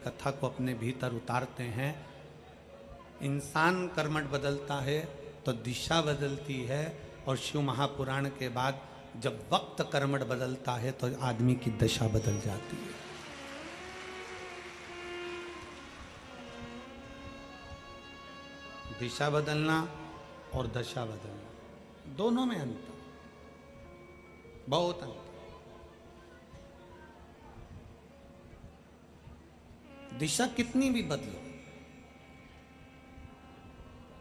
कथा को अपने भीतर उतारते हैं। इंसान कर्मठ बदलता है तो दिशा बदलती है, और शिव महापुराण के बाद जब वक्त कर्मठ बदलता है तो आदमी की दशा बदल जाती है। दिशा बदलना और दशा बदलना दोनों में अंतर, बहुत अंतर। दिशा कितनी भी बदलो,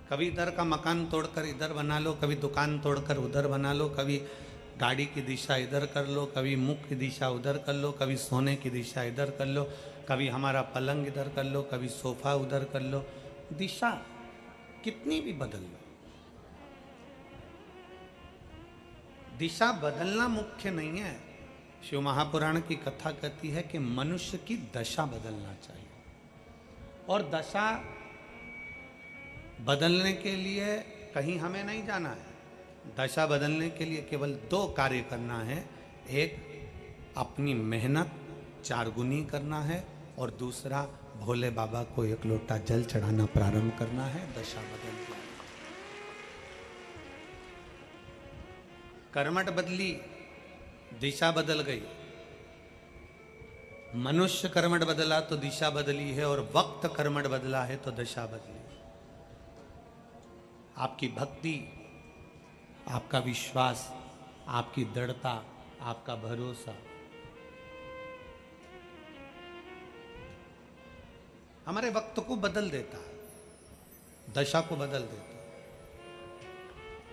कभी इधर का मकान तोड़कर इधर बना लो, कभी दुकान तोड़कर उधर बना लो, कभी गाड़ी की दिशा इधर कर लो, कभी मुख की दिशा उधर कर लो, कभी सोने की दिशा इधर कर लो, कभी हमारा पलंग इधर कर लो, कभी सोफा उधर कर लो। दिशा कितनी भी बदल लो, दिशा बदलना मुख्य नहीं है। शिव महापुराण की कथा कहती है कि मनुष्य की दशा बदलना चाहिए, और दशा बदलने के लिए कहीं हमें नहीं जाना है। दशा बदलने के लिए केवल दो कार्य करना है, एक अपनी मेहनत चारगुनी करना है, और दूसरा भोले बाबा को एक लोटा जल चढ़ाना प्रारंभ करना है। दशा बदल गई, कर्मठ बदली, दिशा बदल गई। मनुष्य कर्मठ बदला तो दिशा बदली है, और वक्त कर्मठ बदला है तो दशा बदली। आपकी भक्ति, आपका विश्वास, आपकी दृढ़ता, आपका भरोसा हमारे वक्त को बदल देता है, दशा को बदल देता है।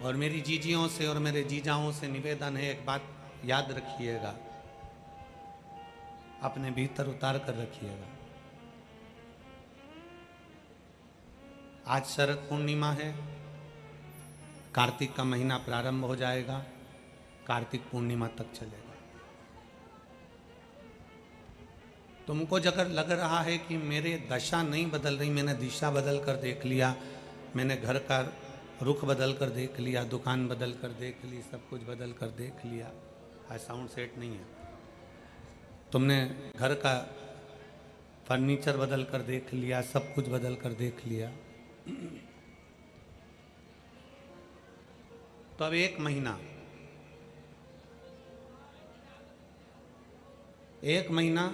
और मेरी जीजियों से और मेरे जीजाओं से निवेदन है, एक बात याद रखिएगा, अपने भीतर उतार कर रखिएगा। आज शरद पूर्णिमा है, कार्तिक का महीना प्रारंभ हो जाएगा, कार्तिक पूर्णिमा तक चलेगा। तुमको अगर लग रहा है कि मेरे दशा नहीं बदल रही, मैंने दिशा बदल कर देख लिया, मैंने घर का रुख बदल कर देख लिया, दुकान बदल कर देख ली, सब कुछ बदल कर देख लिया, आज साउंड सेट नहीं है, तुमने घर का फर्नीचर बदल कर देख लिया, सब कुछ बदल कर देख लिया, तो अब एक महीना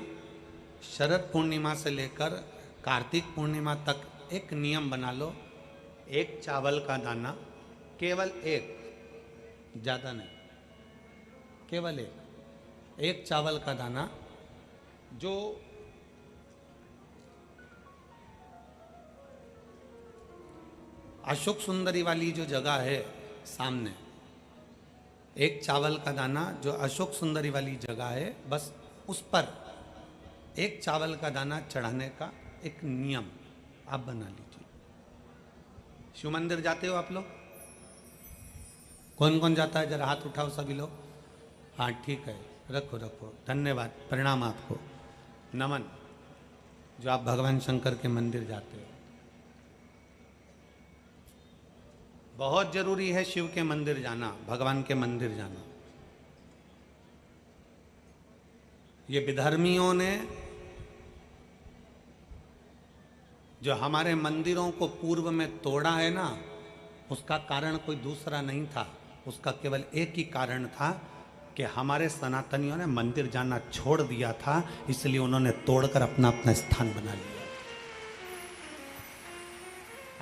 शरद पूर्णिमा से लेकर कार्तिक पूर्णिमा तक एक नियम बना लो। एक चावल का दाना, केवल एक, ज्यादा नहीं, केवल एक चावल का दाना, जो अशोक सुंदरी वाली जो जगह है सामने, एक चावल का दाना जो अशोक सुंदरी वाली जगह है, बस उस पर एक चावल का दाना चढ़ाने का एक नियम आप बना लीजिए। शिव मंदिर जाते हो आप लोग? कौन कौन जाता है? जरा हाथ उठाओ सभी लोग। हाँ ठीक है, रखो रखो, धन्यवाद, प्रणाम आपको, नमन, जो आप भगवान शंकर के मंदिर जाते हो। बहुत जरूरी है शिव के मंदिर जाना, भगवान के मंदिर जाना। ये विधर्मियों ने जो हमारे मंदिरों को पूर्व में तोड़ा है ना, उसका कारण कोई दूसरा नहीं था, उसका केवल एक ही कारण था कि हमारे सनातनियों ने मंदिर जाना छोड़ दिया था, इसलिए उन्होंने तोड़कर अपना अपना स्थान बना लिया।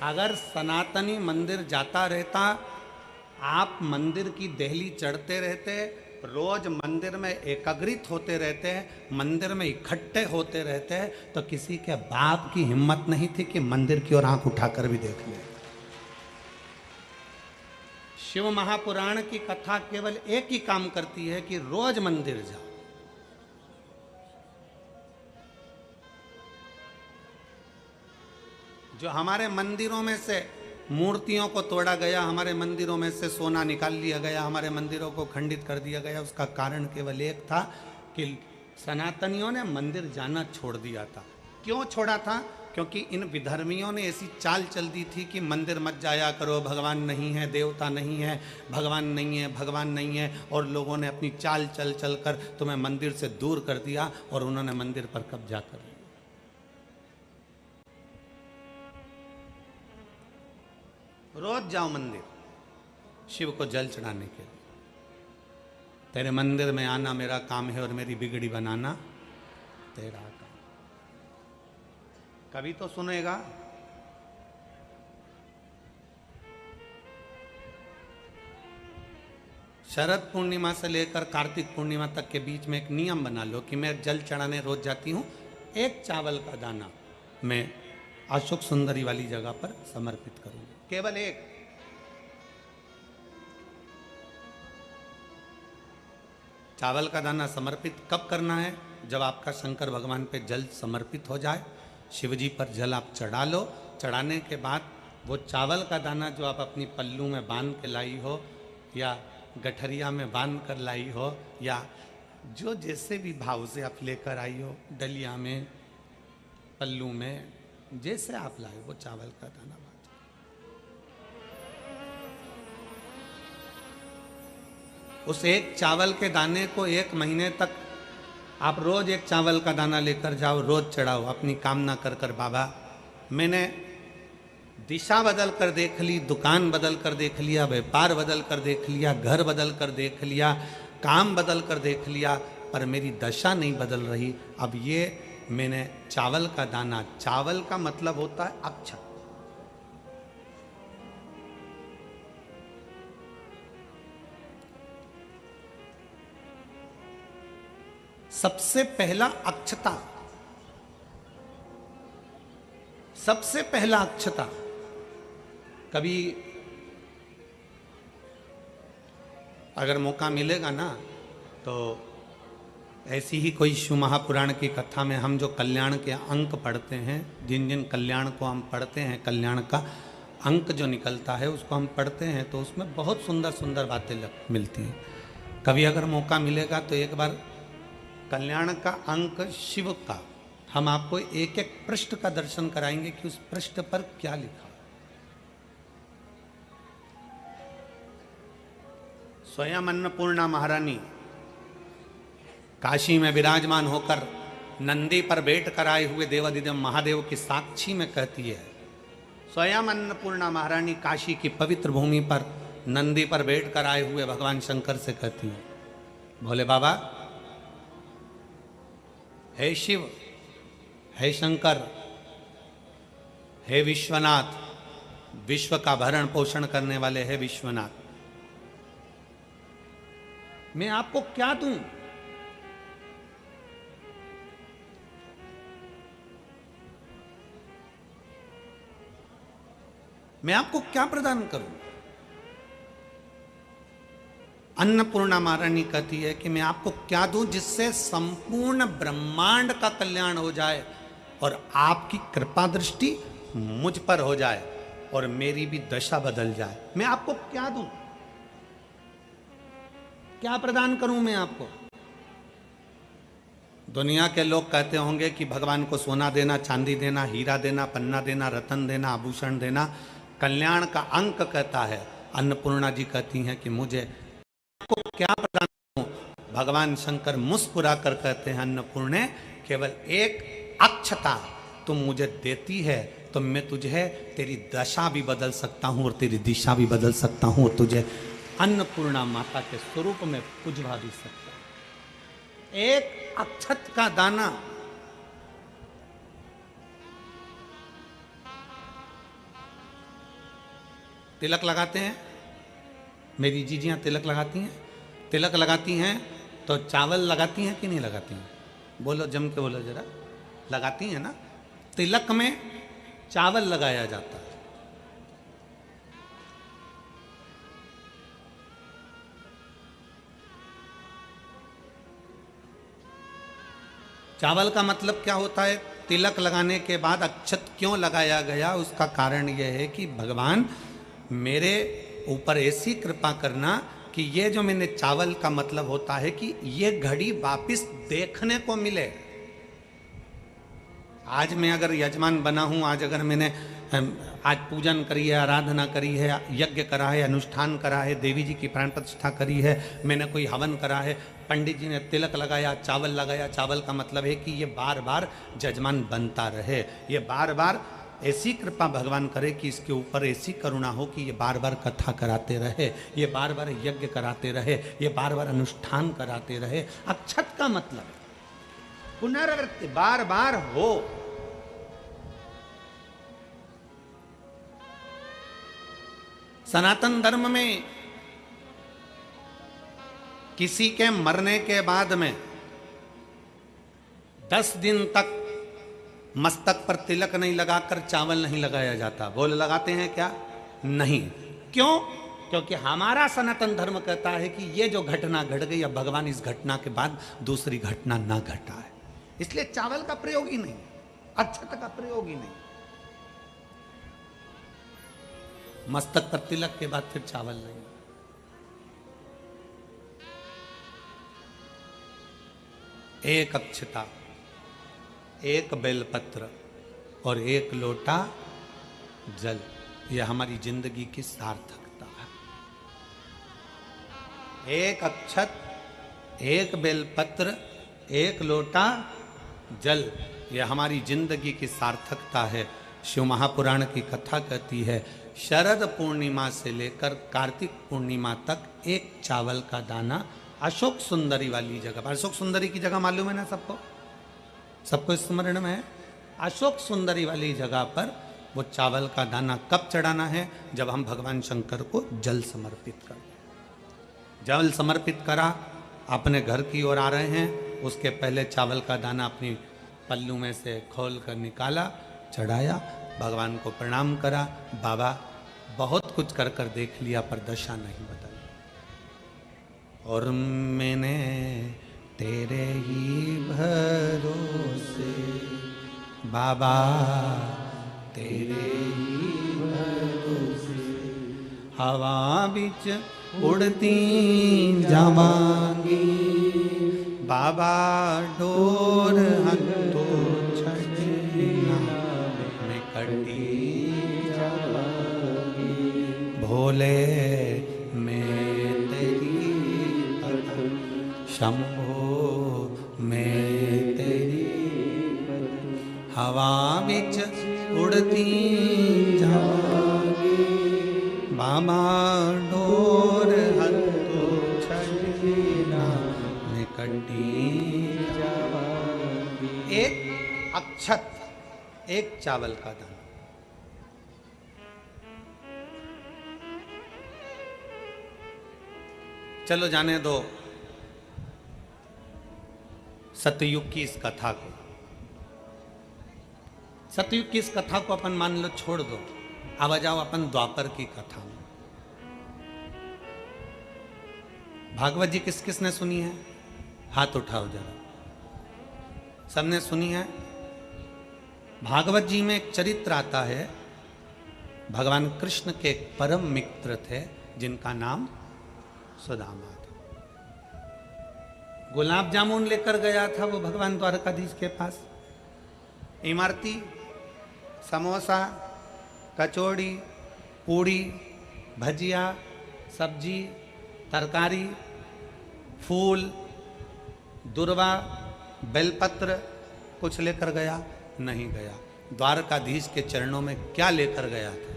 अगर सनातनी मंदिर जाता रहता, आप मंदिर की देहली चढ़ते रहते, रोज मंदिर में एकाग्रित होते रहते, मंदिर में इकट्ठे होते रहते, तो किसी के बाप की हिम्मत नहीं थी कि मंदिर की ओर आंख उठाकर भी देख ले। शिव महापुराण की कथा केवल एक ही काम करती है कि रोज मंदिर जाओ। जो हमारे मंदिरों में से मूर्तियों को तोड़ा गया, हमारे मंदिरों में से सोना निकाल लिया गया, हमारे मंदिरों को खंडित कर दिया गया, उसका कारण केवल एक था कि सनातनियों ने मंदिर जाना छोड़ दिया था। क्यों छोड़ा था? क्योंकि इन विधर्मियों ने ऐसी चाल चल दी थी कि मंदिर मत जाया करो, भगवान नहीं है, देवता नहीं है, भगवान नहीं है, भगवान नहीं है, और लोगों ने अपनी चाल चल चल कर तुम्हें मंदिर से दूर कर दिया और उन्होंने मंदिर पर कब्जा कर लिया। रोज जाओ मंदिर शिव को जल चढ़ाने के लिए। तेरे मंदिर में आना मेरा काम है और मेरी बिगड़ी बनाना तेरा काम। कभी तो सुनेगा। शरद पूर्णिमा से लेकर कार्तिक पूर्णिमा तक के बीच में एक नियम बना लो कि मैं जल चढ़ाने रोज जाती हूं, एक चावल का दाना मैं अशोक सुंदरी वाली जगह पर समर्पित करूंगी, केवल एक। चावल का दाना समर्पित कब करना है? जब आपका शंकर भगवान पे जल समर्पित हो जाए, शिव जी पर जल आप चढ़ा लो। चढ़ाने के बाद वो चावल का दाना जो आप अपनी पल्लू में बांध के लाई हो या गठरिया में बांध कर लाई हो या जो जैसे भी भाव से आप लेकर आई हो, डलिया में, पल्लू में, जैसे आप लाए वो चावल का दाना बांध। उस एक चावल के दाने को 1 महीने तक आप रोज एक चावल का दाना लेकर जाओ, रोज चढ़ाओ, अपनी कामना कर कर। बाबा मैंने दिशा बदल कर देख ली, दुकान बदल कर देख लिया, व्यापार बदल कर देख लिया, घर बदल कर देख लिया, काम बदल कर देख लिया, पर मेरी दशा नहीं बदल रही। अब ये मैंने चावल का दाना, चावल का मतलब होता है अक्षत। सबसे पहला अक्षता, सबसे पहला अक्षता। कभी अगर मौका मिलेगा ना तो ऐसी ही कोई शिव महापुराण की कथा में हम जो कल्याण के अंक पढ़ते हैं, जिन जिन कल्याण को हम पढ़ते हैं, कल्याण का अंक जो निकलता है उसको हम पढ़ते हैं, तो उसमें बहुत सुंदर सुंदर बातें मिलती हैं। कभी अगर मौका मिलेगा तो एक बार कल्याण का अंक शिव का हम आपको एक एक पृष्ठ का दर्शन कराएंगे कि उस पृष्ठ पर क्या लिखा। स्वयं अन्नपूर्णा महारानी काशी में विराजमान होकर नंदी पर बैठ कर आए हुए देवाधिदेव महादेव की साक्षी में कहती है। स्वयं अन्नपूर्णा महारानी काशी की पवित्र भूमि पर नंदी पर बैठ कर आए हुए भगवान शंकर से कहती है, भोले बाबा, हे शिव, हे शंकर, हे विश्वनाथ, विश्व का भरण पोषण करने वाले हे विश्वनाथ, मैं आपको क्या दूं? मैं आपको क्या प्रदान करूं? अन्नपूर्णा महारानी कहती है कि मैं आपको क्या दूं जिससे संपूर्ण ब्रह्मांड का कल्याण हो जाए और आपकी कृपा दृष्टि मुझ पर हो जाए और मेरी भी दशा बदल जाए। मैं आपको क्या दूं? क्या प्रदान करूं मैं आपको? दुनिया के लोग कहते होंगे कि भगवान को सोना देना, चांदी देना, हीरा देना, पन्ना देना, रतन देना, आभूषण देना। कल्याण का अंक कहता है, अन्नपूर्णा जी कहती हैं कि मुझे आपको क्या प्रदान करूं? भगवान शंकर मुस्कुरा कर कहते हैं, अन्नपूर्णे, केवल एक अक्षता तुम मुझे देती है तो मैं तुझे तेरी दशा भी बदल सकता हूं और तेरी दिशा भी बदल सकता हूं और तुझे अन्नपूर्णा माता के स्वरूप में पुजवा भी सकता हूं। एक अक्षत का दाना, तिलक लगाते हैं, मेरी जीजियां तिलक लगाती हैं, तिलक लगाती हैं तो चावल लगाती हैं कि नहीं लगाती हैं? बोलो, जम के बोलो जरा। लगाती हैं ना? तिलक में चावल लगाया जाता है। चावल का मतलब क्या होता है? तिलक लगाने के बाद अक्षत क्यों लगाया गया? उसका कारण यह है कि भगवान मेरे ऊपर ऐसी कृपा करना कि ये जो मैंने चावल का मतलब होता है कि ये घड़ी वापिस देखने को मिले। आज मैं अगर यजमान बना हूँ, आज अगर मैंने आज पूजन करी है, आराधना करी है, यज्ञ करा है, अनुष्ठान करा है, देवी जी की प्राण प्रतिष्ठा करी है, मैंने कोई हवन करा है, पंडित जी ने तिलक लगाया, चावल लगाया। चावल का मतलब है कि ये बार बार जजमान बनता रहे, ये बार बार ऐसी कृपा भगवान करे कि इसके ऊपर ऐसी करुणा हो कि ये बार बार कथा कराते रहे, ये बार बार यज्ञ कराते रहे, ये बार बार अनुष्ठान कराते रहे। अक्षत का मतलब पुनरावृत्ति बार बार हो। सनातन धर्म में किसी के मरने के बाद में 10 दिन तक मस्तक पर तिलक नहीं लगाकर चावल नहीं लगाया जाता। बोल लगाते हैं क्या? नहीं। क्यों? क्योंकि हमारा सनातन धर्म कहता है कि ये जो घटना घट गई, अब भगवान इस घटना के बाद दूसरी घटना ना घटाए, इसलिए चावल का प्रयोग ही नहीं, अक्षत का प्रयोग ही नहीं। मस्तक पर तिलक के बाद फिर चावल नहीं। एक अक्षता, एक बेलपत्र और एक लोटा जल, यह हमारी जिंदगी की सार्थकता है। एक अक्षत, एक बेलपत्र, एक लोटा जल, यह हमारी जिंदगी की सार्थकता है। शिव महापुराण की कथा कहती है, शरद पूर्णिमा से लेकर कार्तिक पूर्णिमा तक एक चावल का दाना अशोक सुंदरी वाली जगह पर, अशोक सुंदरी की जगह मालूम है ना सबको, सबको स्मरण में है। अशोक सुंदरी वाली जगह पर वो चावल का दाना कब चढ़ाना है? जब हम भगवान शंकर को जल समर्पित कर, जल समर्पित करा, अपने घर की ओर आ रहे हैं, उसके पहले चावल का दाना अपनी पल्लू में से खोल कर निकाला, चढ़ाया, भगवान को प्रणाम करा। बाबा बहुत कुछ कर कर देख लिया पर दशा नहीं बदली, और मैंने तेरे ही भरोसे बाबा, तेरे ही भरोसे हवा बिच उड़ती जावांगी, बाबा डोर हंतो छड़ना में कटी जावांगी, भोले मैं तेरी शंभो मैं तेरी हवा बिच उड़ती जावांगी, बाबा डोर हंतो छड़ना में कटी जावांगी। एक अक्षत, एक चावल का दाना, चलो जाने दो सतयुग की इस कथा को, सतयुग की इस कथा को अपन मान लो छोड़ दो, अब आ जाओ अपन द्वापर की कथा में। भागवत जी किस किसने सुनी है? हाथ उठाओ जरा, सबने सुनी है। भागवत जी में एक चरित्र आता है, भगवान कृष्ण के एक परम मित्र थे जिनका नाम सुदामा था। गुलाब जामुन लेकर गया था वो भगवान द्वारकाधीश के पास, इमरती, समोसा, कचौड़ी, पूड़ी, भजिया, सब्जी, तरकारी, फूल, दुर्वा, बेलपत्र कुछ लेकर गया? नहीं गया। द्वारकाधीश के चरणों में क्या लेकर गया था?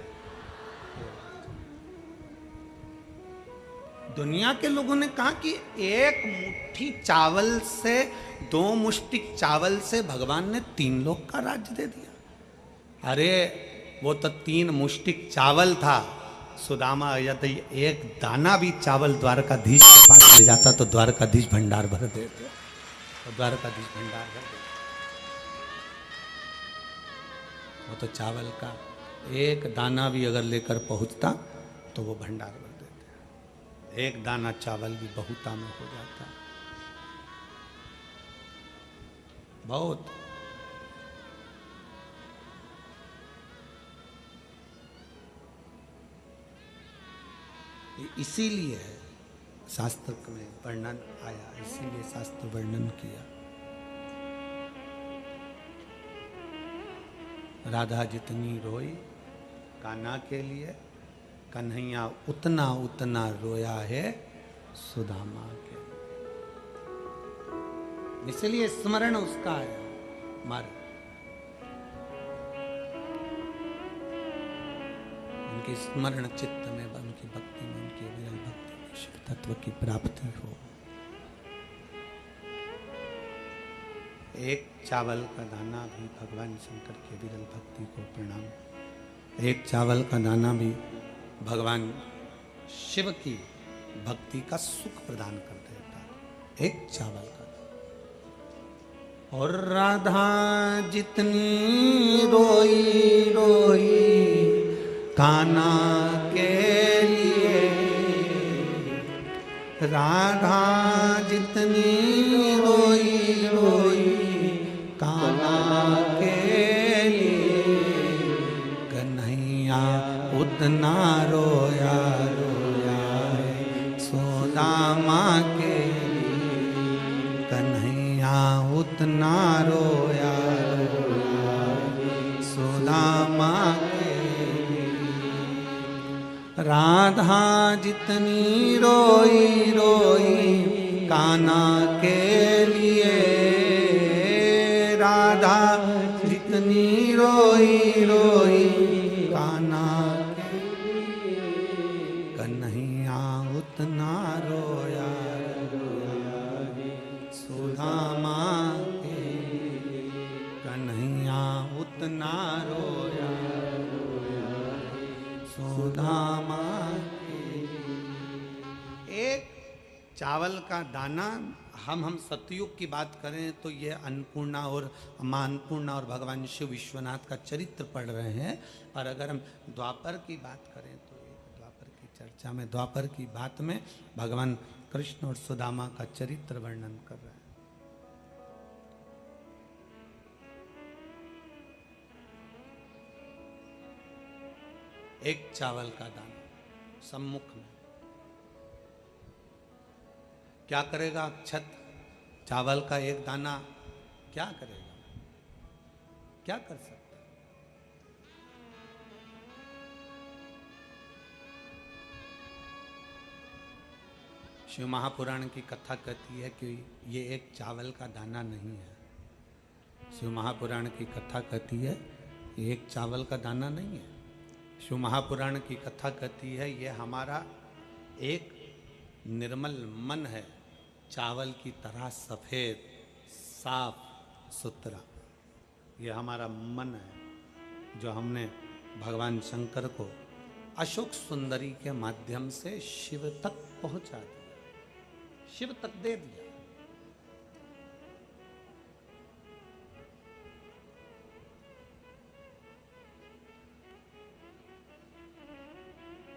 दुनिया के लोगों ने कहा कि एक मुट्ठी चावल से, 2 मुष्टिक चावल से भगवान ने 3 लोक का राज्य दे दिया। अरे वो तो 3 मुष्टिक चावल था। सुदामा यदि एक दाना भी चावल द्वारकाधीश के पास ले जाता तो द्वारकाधीश भंडार भर देते, तो द्वारकाधीश भंडार भर देते। वो तो चावल का एक दाना भी अगर लेकर पहुंचता तो वो भंडार भर देते। एक दाना चावल भी बहुता में हो जाता। बहुत इसीलिए शास्त्र में वर्णन आया, इसीलिए शास्त्र वर्णन किया। राधा जितनी रोई कान्हा के लिए, कन्हैया उतना उतना रोया है सुदामा के, इसलिए स्मरण उसका आया। मार उनकी स्मरण चित्त में, उनकी भक्ति में, उनकी विरल भक्ति में शिव तत्व की प्राप्ति हो। एक चावल का दाना भी भगवान शंकर के विरल भक्ति को प्रणाम। एक चावल का दाना भी भगवान शिव की भक्ति का सुख प्रदान कर देता है। एक चावल का। और राधा जितनी रोई रोई कान्हा के लिए, राधा जितनी रोई रोई कान्हा के लिए, कन्हैया उतना रोया रोया सुदामा के लिए, कन्हैया उतना रोया रोया सुदामा के लिए। राधा जितनी रोई रोई कान्हा के लिए, राधा जितनी रोई रोई कान्हा के लिए, कन्हैया उतना रोया सुदामा के लिए, कन्हैया उतना रोया सुदामा के लिए। एक चावल का दाना, हम सतयुग की बात करें तो ये अन्नपूर्णा और मां अन्नपूर्णा और भगवान शिव विश्वनाथ का चरित्र पढ़ रहे हैं। और अगर हम द्वापर की बात करें तो द्वापर की चर्चा में, द्वापर की बात में भगवान कृष्ण और सुदामा का चरित्र वर्णन कर रहे हैं। एक चावल का दाना सम्मुख में क्या करेगा अक्षत? चावल का एक दाना क्या करेगा? क्या कर सकता है? शिव महापुराण की कथा कहती है कि ये एक चावल का दाना नहीं है। शिव महापुराण की कथा कहती है ये एक चावल का दाना नहीं है। शिव महापुराण की कथा कहती है ये हमारा एक निर्मल मन है, चावल की तरह सफेद साफ सुथरा। ये हमारा मन है जो हमने भगवान शंकर को अशोक सुंदरी के माध्यम से शिव तक पहुंचा दिया, शिव तक दे दिया।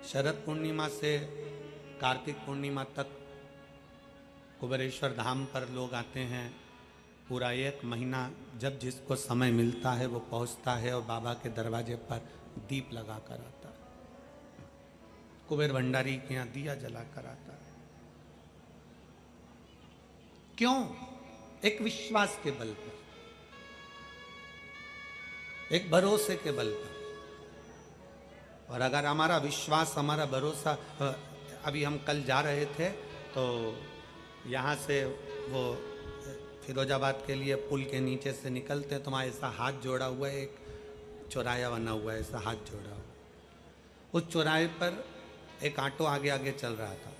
शरद पूर्णिमा से कार्तिक पूर्णिमा तक कुबेरेश्वर धाम पर लोग आते हैं। पूरा एक महीना जब जिसको समय मिलता है वो पहुंचता है और बाबा के दरवाजे पर दीप लगा कर आता है। कुबेर भंडारी के यहाँ दिया जला कर आता है। क्यों? एक विश्वास के बल पर, एक भरोसे के बल पर। और अगर हमारा विश्वास, हमारा भरोसा, अभी हम कल जा रहे थे तो यहाँ से वो फिरोजाबाद के लिए पुल के नीचे से निकलते तो वहाँ ऐसा हाथ जोड़ा हुआ है, एक चौराया बना हुआ है, ऐसा हाथ जोड़ा हुआ। उस चौराहे पर एक ऑटो आगे आगे चल रहा था।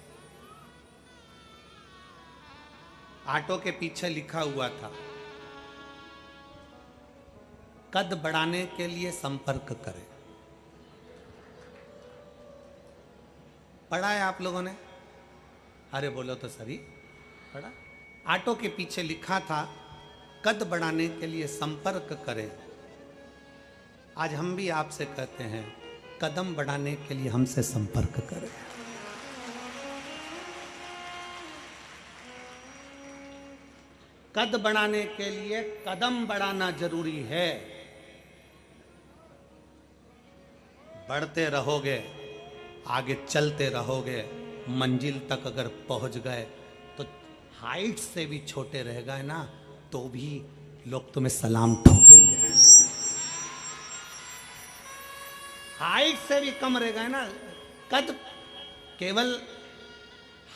ऑटो के पीछे लिखा हुआ था कद बढ़ाने के लिए संपर्क करें। पढ़ा है आप लोगों ने? अरे बोलो तो सही, पढ़ा? ऑटो के पीछे लिखा था कद बढ़ाने के लिए संपर्क करें। आज हम भी आपसे कहते हैं कदम बढ़ाने के लिए हमसे संपर्क करें। कद बढ़ाने के लिए कदम बढ़ाना जरूरी है। बढ़ते रहोगे, आगे चलते रहोगे, मंजिल तक अगर पहुंच गए तो हाइट से भी छोटे रह गए ना तो भी लोग तुम्हें सलाम ठोकेंगे। हाइट से भी कम रह गए ना, कद केवल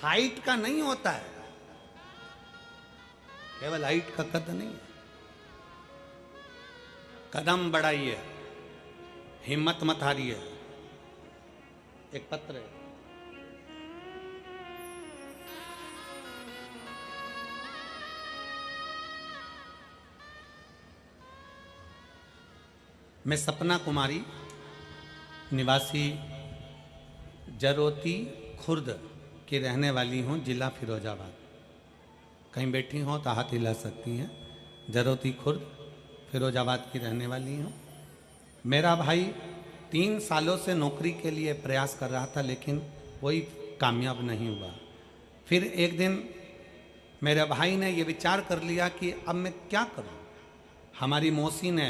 हाइट का नहीं होता है, केवल हाइट का कद नहीं है। कदम बढ़ाइए, हिम्मत मत हारिए, एक पत्र है। मैं सपना कुमारी, निवासी जरोती खुर्द की रहने वाली हूँ, जिला फिरोजाबाद। कहीं बैठी हो तो हाथ हिला सकती हैं। जरोती खुर्द फिरोजाबाद की रहने वाली हूँ। मेरा भाई 3 सालों से नौकरी के लिए प्रयास कर रहा था, लेकिन कोई कामयाब नहीं हुआ। फिर एक दिन मेरे भाई ने ये विचार कर लिया कि अब मैं क्या करूँ। हमारी मौसी ने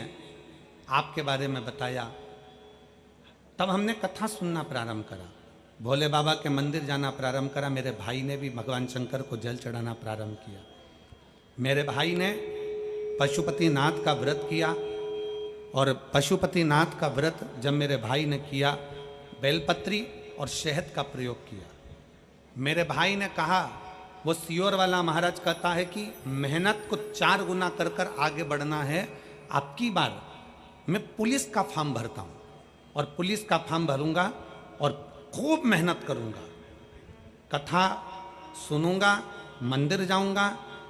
आपके बारे में बताया, तब हमने कथा सुनना प्रारंभ करा, भोले बाबा के मंदिर जाना प्रारंभ करा। मेरे भाई ने भी भगवान शंकर को जल चढ़ाना प्रारंभ किया। मेरे भाई ने पशुपतिनाथ का व्रत किया, और पशुपतिनाथ का व्रत जब मेरे भाई ने किया, बेलपत्री और शहद का प्रयोग किया। मेरे भाई ने कहा, वो सियोर वाला महाराज कहता है कि मेहनत को 4 गुना कर कर आगे बढ़ना है। आपकी बार मैं पुलिस का फॉर्म भरता हूँ, और पुलिस का फॉर्म भरूंगा और खूब मेहनत करूंगा, कथा सुनूंगा, मंदिर जाऊंगा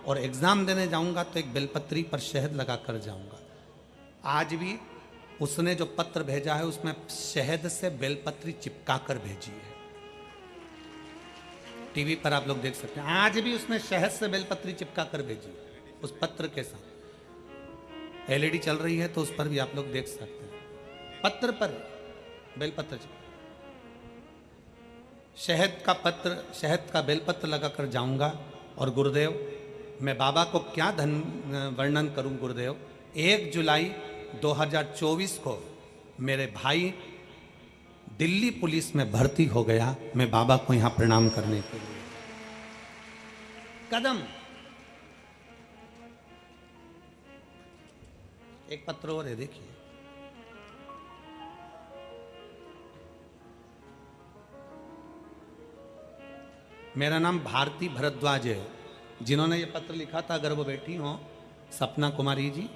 और एग्जाम देने जाऊंगा तो एक बेलपत्री पर शहद लगा कर जाऊंगा। आज भी उसने जो पत्र भेजा है उसमें शहद से बेलपत्री चिपका कर भेजी है। टीवी पर आप लोग देख सकते हैं, आज भी उसने शहद से बेलपत्री चिपका कर भेजी उस पत्र के साथ। एलईडी चल रही है तो उस पर भी आप लोग देख सकते हैं, पत्र पर बेलपत्र शहद का पत्र, शहद का बेलपत्र लगाकर जाऊंगा। और गुरुदेव, मैं बाबा को क्या वर्णन करूं गुरुदेव। 1 जुलाई 2024 को मेरे भाई दिल्ली पुलिस में भर्ती हो गया। मैं बाबा को यहां प्रणाम करने के लिए कदम। एक पत्र और है, देखिए। मेरा नाम भारती भरद्वाज है। जिन्होंने ये पत्र लिखा था, अगर वो बैठी हो, सपना कुमारी जी,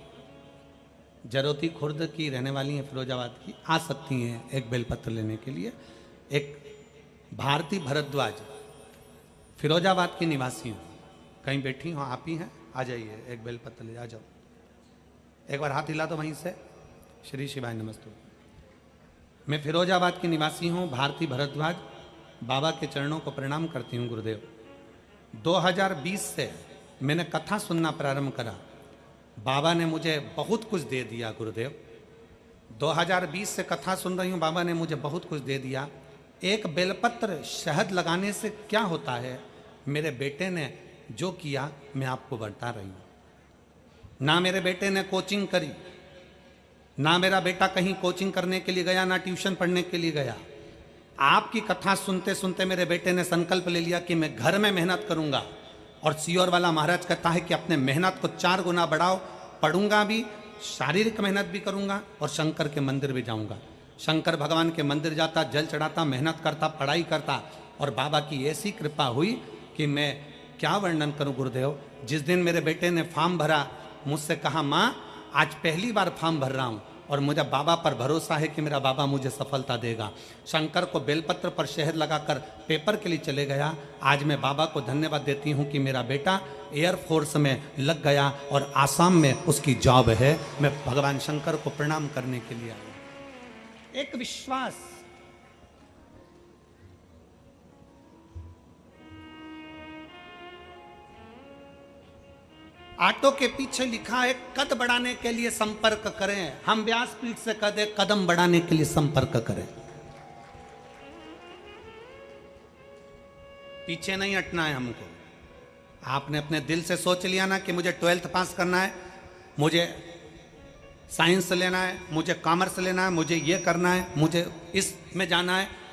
जरोती खुर्द की रहने वाली हैं, फिरोजाबाद की, आ सकती हैं एक बेलपत्र लेने के लिए। एक भारती भरद्वाज, फिरोजाबाद की निवासी हूँ, कहीं बैठी हो, आप ही हैं, आ जाइए, एक बेलपत्र ले आ जाओ। एक बार हाथ हिला दो वहीं से। श्री शिवाय नमस्तु। मैं फिरोजाबाद की निवासी हूँ, भारती भरद्वाज। बाबा के चरणों को प्रणाम करती हूँ गुरुदेव। 2020 से मैंने कथा सुनना प्रारंभ करा। बाबा ने मुझे बहुत कुछ दे दिया गुरुदेव। 2020 से कथा सुन रही हूँ, बाबा ने मुझे बहुत कुछ दे दिया। एक बेलपत्र शहद लगाने से क्या होता है, मेरे बेटे ने जो किया मैं आपको बता रही हूँ। ना मेरे बेटे ने कोचिंग करी, ना मेरा बेटा कहीं कोचिंग करने के लिए गया, ना ट्यूशन पढ़ने के लिए गया। आपकी कथा सुनते सुनते मेरे बेटे ने संकल्प ले लिया कि मैं घर में मेहनत करूंगा। और सियोर वाला महाराज कहता है कि अपने मेहनत को 4 गुना बढ़ाओ। पढ़ूंगा भी, शारीरिक मेहनत भी करूंगा और शंकर के मंदिर भी जाऊंगा। शंकर भगवान के मंदिर जाता, जल चढ़ाता, मेहनत करता, पढ़ाई करता। और बाबा की ऐसी कृपा हुई कि मैं क्या वर्णन करूं गुरुदेव। जिस दिन मेरे बेटे ने फॉर्म भरा, मुझसे कहा, माँ आज पहली बार फॉर्म भर रहा हूँ और मुझे बाबा पर भरोसा है कि मेरा बाबा मुझे सफलता देगा। शंकर को बेलपत्र पर शहद लगाकर पेपर के लिए चले गया। आज मैं बाबा को धन्यवाद देती हूँ कि मेरा बेटा एयरफोर्स में लग गया और आसाम में उसकी जॉब है। मैं भगवान शंकर को प्रणाम करने के लिए आया। एक विश्वास, ऑटो के पीछे लिखा है, कद बढ़ाने के लिए संपर्क करें। हम व्यासपीठ से कह दे, कदम बढ़ाने के लिए संपर्क करें। पीछे नहीं हटना है हमको। आपने अपने दिल से सोच लिया ना कि मुझे 12th पास करना है, मुझे साइंस लेना है, मुझे कॉमर्स लेना है, मुझे ये करना है, मुझे इसमें जाना है।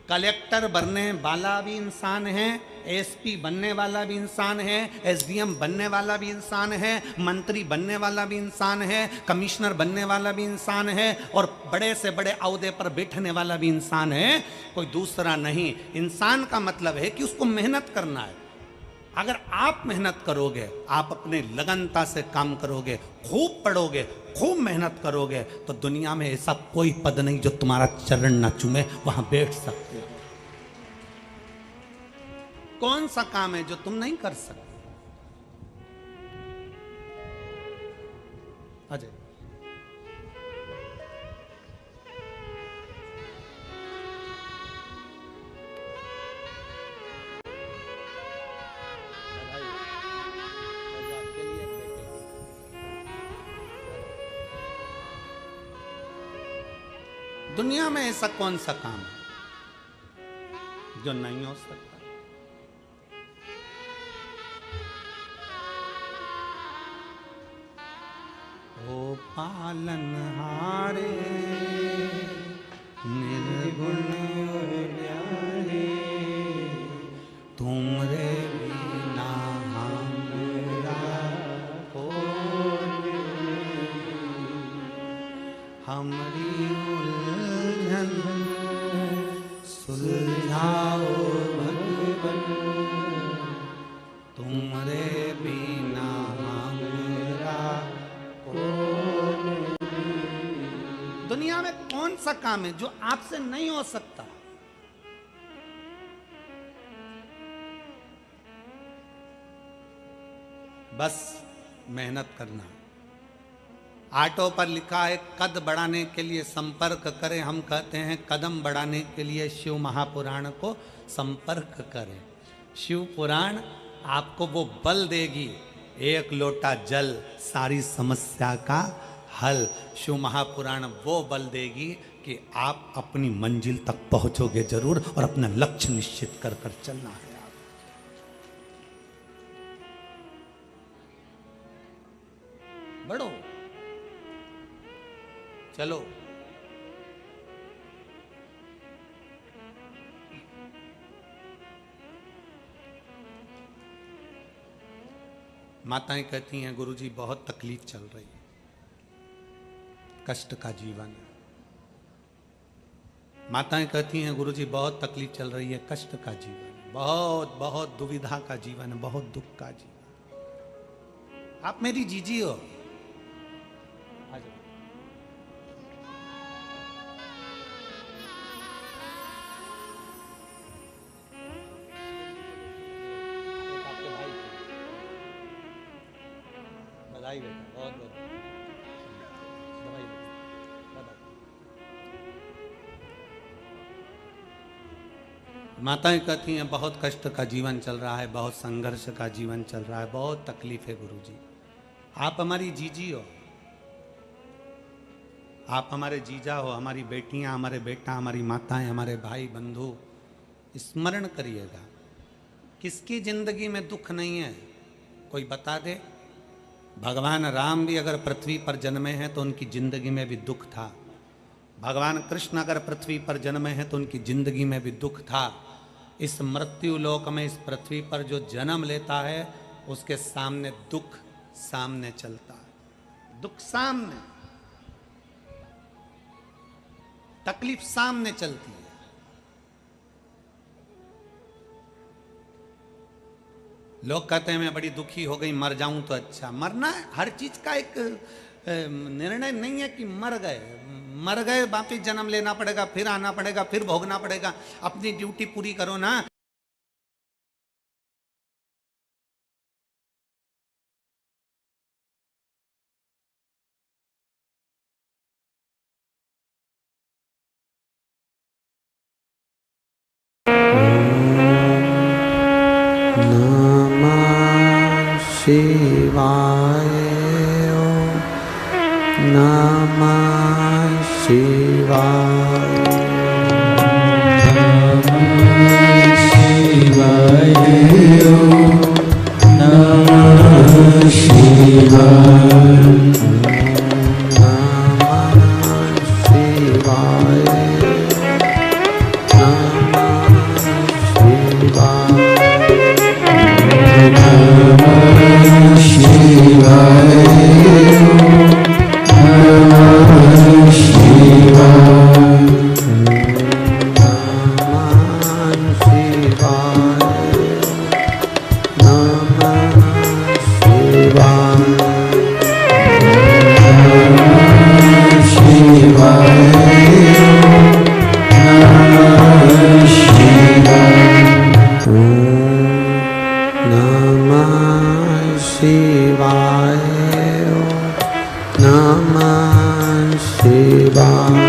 कलेक्टर बनने वाला भी इंसान है, एसपी बनने वाला भी इंसान है, एसडीएम बनने वाला भी इंसान है, मंत्री बनने वाला भी इंसान है, कमिश्नर बनने वाला भी इंसान है, और बड़े से बड़े ओहदे पर बैठने वाला भी इंसान है। कोई दूसरा नहीं। इंसान का मतलब है कि उसको मेहनत करना है। अगर आप मेहनत करोगे, आप अपने लगनता से काम करोगे, खूब पढ़ोगे, खूब मेहनत करोगे, तो दुनिया में ऐसा कोई पद नहीं जो तुम्हारा चरण ना चूमे, वहां बैठ सकते हो। कौन सा काम है जो तुम नहीं कर सकते? अजय, दुनिया में ऐसा कौन सा काम है जो नहीं हो सकता? ओ पालनहारे निर्गुण न्यारे, तुमरे बिना हमरा कोई, हमरी उलझन सुलझाओ भगवन, तुमरे बिना हमरा कौन। दुनिया में कौन सा काम है जो आपसे नहीं हो सकता? बस मेहनत करना। ऑटो पर लिखा है कद बढ़ाने के लिए संपर्क करें, हम कहते हैं कदम बढ़ाने के लिए शिव महापुराण को संपर्क करें। शिव पुराण आपको वो बल देगी, एक लोटा जल सारी समस्या का हल। शिव महापुराण वो बल देगी कि आप अपनी मंजिल तक पहुंचोगे जरूर, और अपना लक्ष्य निश्चित कर कर चलना है। आप बढ़ो, चलो। माताएं कहती हैं गुरुजी बहुत तकलीफ चल रही है, कष्ट का जीवन है। माताएं कहती हैं गुरुजी बहुत तकलीफ चल रही है, कष्ट का जीवन है, बहुत बहुत दुविधा का जीवन है, बहुत दुख का जीवन। आप मेरी जीजी हो, बधाई बेटा, बहुत बहुत बधाई बेटा। माताएं कहती हैं बहुत कष्ट का जीवन चल रहा है, बहुत संघर्ष का जीवन चल रहा है, बहुत तकलीफ है गुरुजी। आप हमारी जीजी हो, आप हमारे जीजा हो, हमारी बेटियां, हमारे बेटा, हमारी माताएं, हमारे भाई बंधु। स्मरण करिएगा, किसकी जिंदगी में दुख नहीं है? कोई बता दे। भगवान राम भी अगर पृथ्वी पर जन्मे हैं तो उनकी जिंदगी में भी दुख था। भगवान कृष्ण अगर पृथ्वी पर जन्मे हैं तो उनकी जिंदगी में भी दुख था। इस मृत्यु लोक में, इस पृथ्वी पर जो जन्म लेता है उसके सामने दुख सामने चलता है, दुख सामने, तकलीफ सामने चलती है। लोग कहते हैं मैं बड़ी दुखी हो गई, मर जाऊं तो अच्छा। मरना हर चीज का एक निर्णय नहीं है कि मर गए वापिस जन्म लेना पड़ेगा, फिर आना पड़ेगा, फिर भोगना पड़ेगा। अपनी ड्यूटी पूरी करो ना। शिवाय नमः शिवाय शिवाय नमः शिवाय शिवाय शिवाय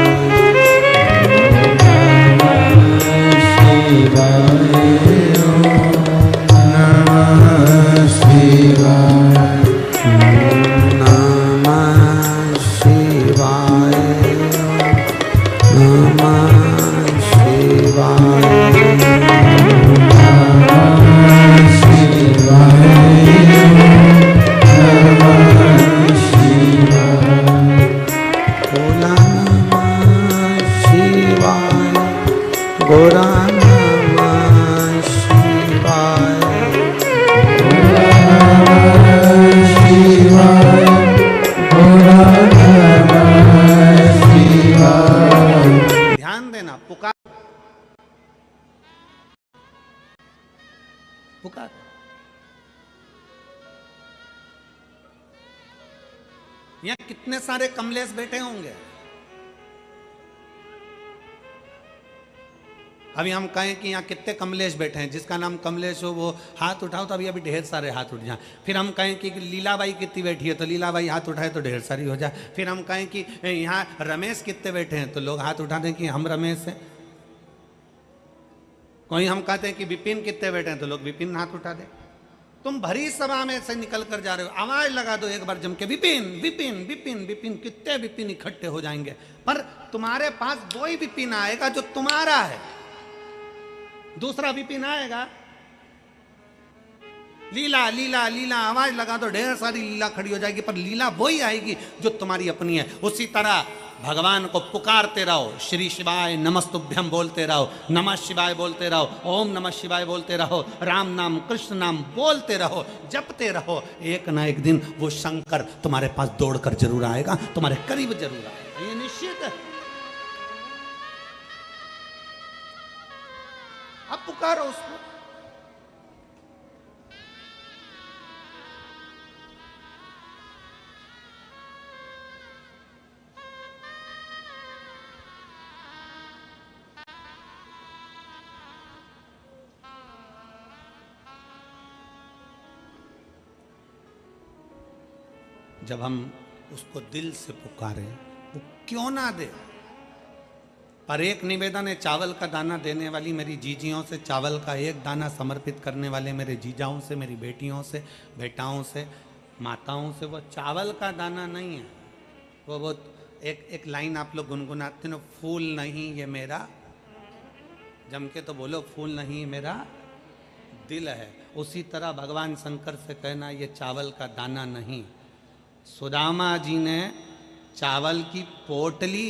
पुकार। यहां कितने सारे कमलेश बैठे होंगे। अभी हम कहें कि यहाँ कितने कमलेश बैठे हैं, जिसका नाम कमलेश हो वो हाथ उठाओ, तो अभी ढेर सारे हाथ उठ जाए। फिर हम कहें कि लीलाबाई कितनी बैठी है, तो लीलाबाई हाथ उठाए तो ढेर सारी हो जाए। फिर हम कहें कि यहाँ रमेश कितने बैठे हैं, तो लोग हाथ उठा दें कि हम रमेश हैं। कोई हम कहते हैं कि विपिन कितने बैठे हैं, तो लोग विपिन हाथ उठा दें। तुम भरी सभा में से निकल कर जा रहे हो, आवाज लगा दो एक बार जम के, विपिन विपिन विपिन विपिन, कितने विपिन इकट्ठे हो जाएंगे। पर तुम्हारे पास वही विपिन आएगा जो तुम्हारा है, दूसरा विपिन आएगा। लीला लीला लीला आवाज लगा दो, ढेर सारी लीला खड़ी हो जाएगी, पर लीला वही आएगी जो तुम्हारी अपनी है। उसी तरह भगवान को पुकारते रहो, श्री शिवाय नमस्तुभ्यम बोलते रहो, नमः शिवाय बोलते रहो, ओम नमः शिवाय बोलते रहो, राम नाम कृष्ण नाम बोलते रहो, जपते रहो। एक ना एक दिन वो शंकर तुम्हारे पास दौड़कर जरूर आएगा, तुम्हारे करीब जरूर आएगा, ये निश्चित है। अब पुकारो उसको। जब हम उसको दिल से पुकारे, वो क्यों ना दे। पर एक निवेदन है, चावल का दाना देने वाली मेरी जीजियों से, चावल का एक दाना समर्पित करने वाले मेरे जीजाओं से, मेरी बेटियों से, बेटाओं से, माताओं से, वो चावल का दाना नहीं है। वो एक लाइन आप लोग गुनगुनाते हो, फूल नहीं ये मेरा, जम के तो बोलो, फूल नहीं मेरा दिल है। उसी तरह भगवान शंकर से कहना, ये चावल का दाना नहीं। सुदामा जी ने चावल की पोटली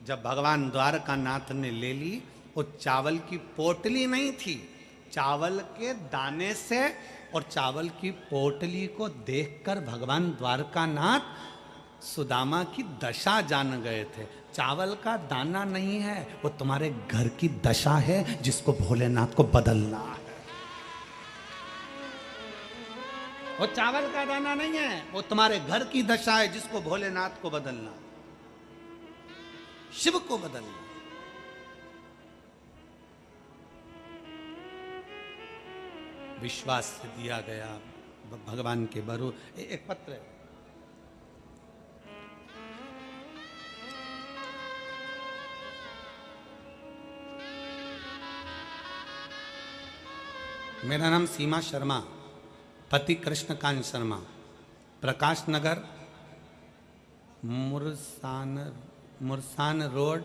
जब भगवान द्वारका नाथ ने ले ली, वो चावल की पोटली नहीं थी, चावल के दाने से और चावल की पोटली को देखकर भगवान द्वारका नाथ सुदामा की दशा जान गए थे। चावल का दाना नहीं है, वो तुम्हारे घर की दशा है जिसको भोलेनाथ को बदलना है। वो चावल का दाना नहीं है, वो तुम्हारे घर की दशा है जिसको भोलेनाथ को बदलना, शिव को बदलना। विश्वास से दिया गया भगवान के बरू। एक पत्र है, मेरा नाम सीमा शर्मा, पति कृष्णकांत शर्मा, प्रकाश नगर, मुरसान रोड,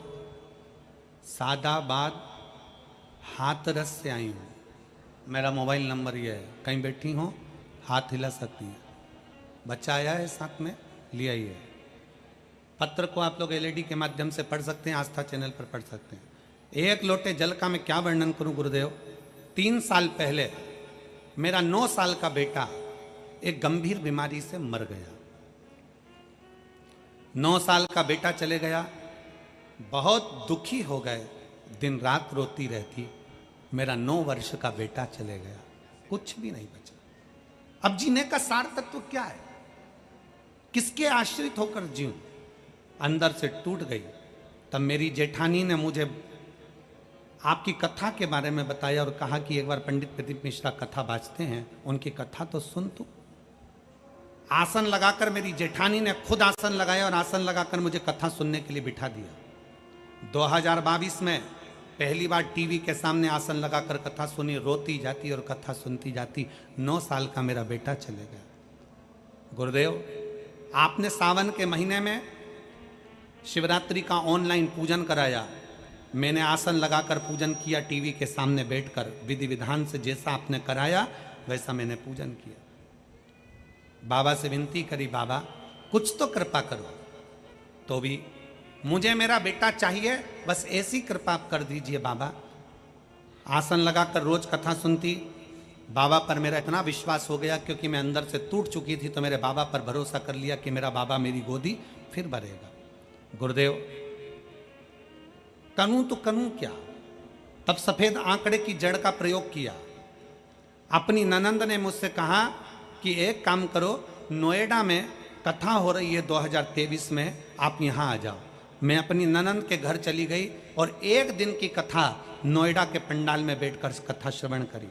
सादाबाद, हाथरस से आई हूँ। मेरा मोबाइल नंबर ये है, कहीं बैठी हो हाथ हिला सकती हैं। बच्चा आया है साथ में, ले आइए। पत्र को आप लोग एलईडी के माध्यम से पढ़ सकते हैं, आस्था चैनल पर पढ़ सकते हैं। एक लोटे जल का मैं क्या वर्णन करूं गुरुदेव। 3 साल पहले मेरा 9 साल का बेटा एक गंभीर बीमारी से मर गया। 9 साल का बेटा चले गया, बहुत दुखी हो गए, दिन रात रोती रहती। मेरा 9 वर्ष का बेटा चले गया, कुछ भी नहीं बचा। अब जीने का सार तत्व क्या है, किसके आश्रित होकर जीऊं। अंदर से टूट गई। तब मेरी जेठानी ने मुझे आपकी कथा के बारे में बताया और कहा कि एक बार पंडित प्रदीप मिश्रा कथा बाजते हैं, उनकी कथा तो सुन तू। आसन लगाकर मेरी जेठानी ने खुद आसन लगाया और आसन लगाकर मुझे कथा सुनने के लिए बिठा दिया। 2022 में पहली बार टीवी के सामने आसन लगाकर कथा सुनी, रोती जाती और कथा सुनती जाती। 9 साल का मेरा बेटा चले गया। गुरुदेव, आपने सावन के महीने में शिवरात्रि का ऑनलाइन पूजन कराया, मैंने आसन लगाकर पूजन किया, टीवी के सामने बैठकर विधि विधान से जैसा आपने कराया वैसा मैंने पूजन किया। बाबा से विनती करी, बाबा कुछ तो कृपा करो, तो भी मुझे मेरा बेटा चाहिए, बस ऐसी कृपा आप कर दीजिए बाबा। आसन लगाकर रोज कथा सुनती। बाबा पर मेरा इतना विश्वास हो गया, क्योंकि मैं अंदर से टूट चुकी थी, तो मेरे बाबा पर भरोसा कर लिया कि मेरा बाबा मेरी गोदी फिर भरेगा। गुरुदेव, करूं तो करूं क्या? तब सफेद आंकड़े की जड़ का प्रयोग किया। अपनी ननंद ने मुझसे कहा कि एक काम करो, नोएडा में कथा हो रही है 2023 में, आप यहाँ आ जाओ। मैं अपनी ननंद के घर चली गई और एक दिन की कथा नोएडा के पंडाल में बैठकर कथा श्रवण करी।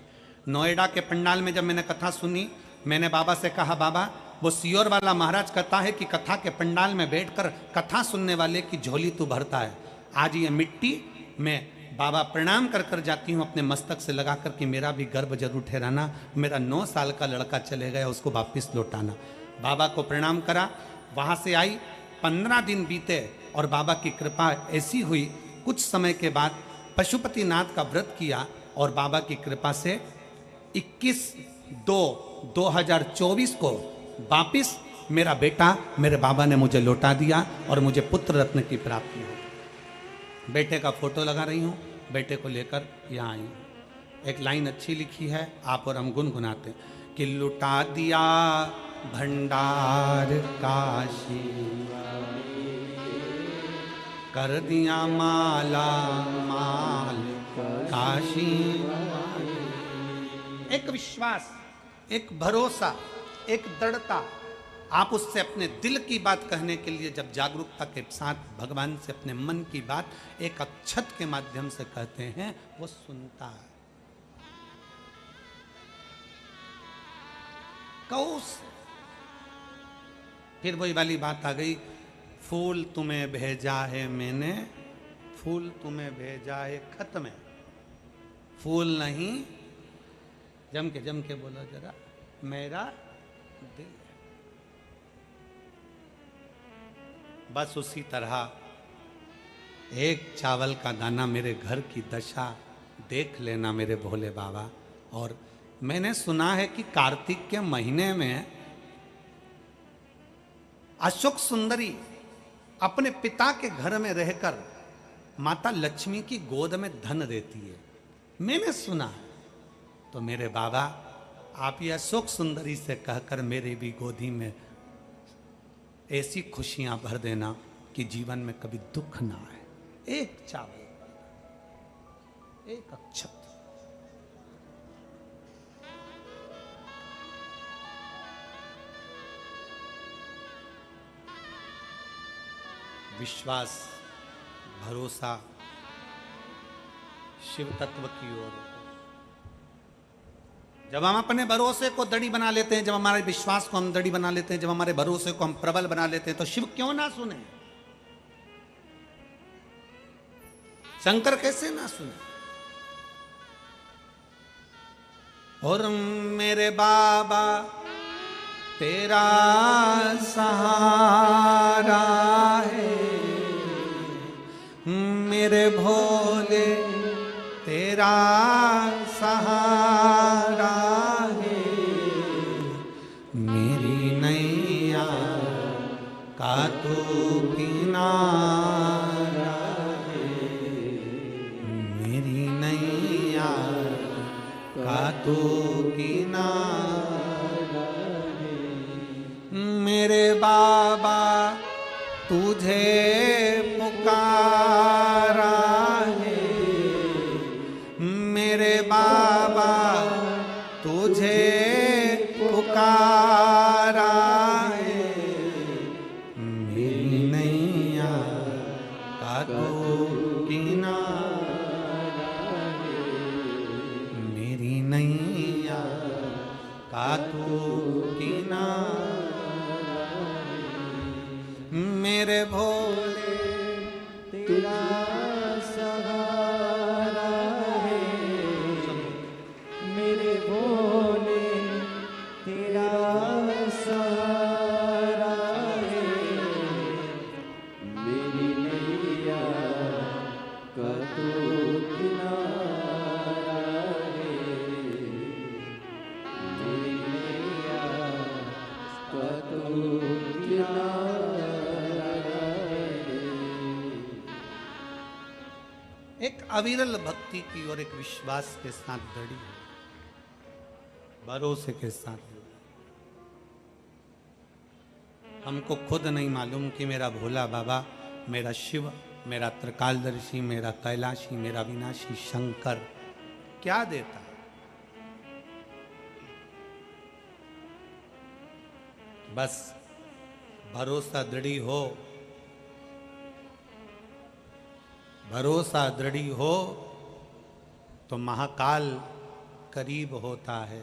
नोएडा के पंडाल में जब मैंने कथा सुनी, मैंने बाबा से कहा, बाबा वो सियोर वाला महाराज कहता है कि कथा के पंडाल में बैठकर कथा सुनने वाले की झोली तू भरता है। आज ये मिट्टी मैं बाबा प्रणाम कर कर जाती हूँ अपने मस्तक से लगा कर कि मेरा भी गर्भ जरूर ठहराना, मेरा 9 साल का लड़का चले गया, उसको वापस लौटाना। बाबा को प्रणाम करा, वहाँ से आई। 15 दिन बीते और बाबा की कृपा ऐसी हुई, कुछ समय के बाद पशुपतिनाथ का व्रत किया और बाबा की कृपा से 21/2/2024 को वापिस मेरा बेटा मेरे बाबा ने मुझे लौटा दिया और मुझे पुत्र रत्न की प्राप्ति हुई। बेटे का फोटो लगा रही हूँ, बेटे को लेकर यहाँ आई हूँ। एक लाइन अच्छी लिखी है, आप और हम गुनगुनाते हैं कि लुटा दिया भंडार काशी, कर दिया माला माल काशी। एक विश्वास, एक भरोसा, एक दृढ़ता, आप उससे अपने दिल की बात कहने के लिए जब जागरूकता के साथ भगवान से अपने मन की बात एक अक्षत के माध्यम से कहते हैं, वो सुनता है। कौस फिर वही वाली बात आ गई, फूल तुम्हें भेजा है मैंने, फूल तुम्हें भेजा है खत में, फूल नहीं, जम के बोलो जरा, मेरा दिल। बस उसी तरह एक चावल का दाना मेरे घर की दशा देख लेना मेरे भोले बाबा। और मैंने सुना है कि कार्तिक के महीने में अशोक सुंदरी अपने पिता के घर में रहकर माता लक्ष्मी की गोद में धन देती है, मैंने सुना है। तो मेरे बाबा, आप ये अशोक सुंदरी से कहकर मेरे भी गोदी में ऐसी खुशियां भर देना कि जीवन में कभी दुख ना आए। एक चावल, एक अक्षत। विश्वास, भरोसा शिव तत्व की ओर। जब हम अपने भरोसे को दड़ी बना लेते हैं, जब हमारे विश्वास को हम दड़ी बना लेते हैं, जब हमारे भरोसे को हम प्रबल बना लेते हैं, तो शिव क्यों ना सुने? शंकर कैसे ना सुने? और मेरे बाबा तेरा सहारा है, मेरे भोले तेरा सहारा है, मेरी नैया का तू किनारा है, मेरी नैया का तू किनारा है। मेरे बाबा तुझे पुकारा है, मेरे बाबा तुझे पुकारा है, मेरी नैया का तू किनारा है, मेरी नैया का तू किनारा। मेरे भोले तेरा सहारा है मेरे भोले तेरा सहारा है मेरी नैया का तू किनारा है मेरी नैया का तू किनारा है। एक अविरल भक्ति की और एक विश्वास के साथ दृढ़ी भरोसे के साथ। हमको खुद नहीं मालूम कि मेरा भोला बाबा, मेरा शिव, मेरा त्रिकालदर्शी, मेरा कैलाशी, मेरा विनाशी शंकर क्या देता है। बस भरोसा दृढ़ी हो, भरोसा दृढ़ी हो तो महाकाल करीब होता है।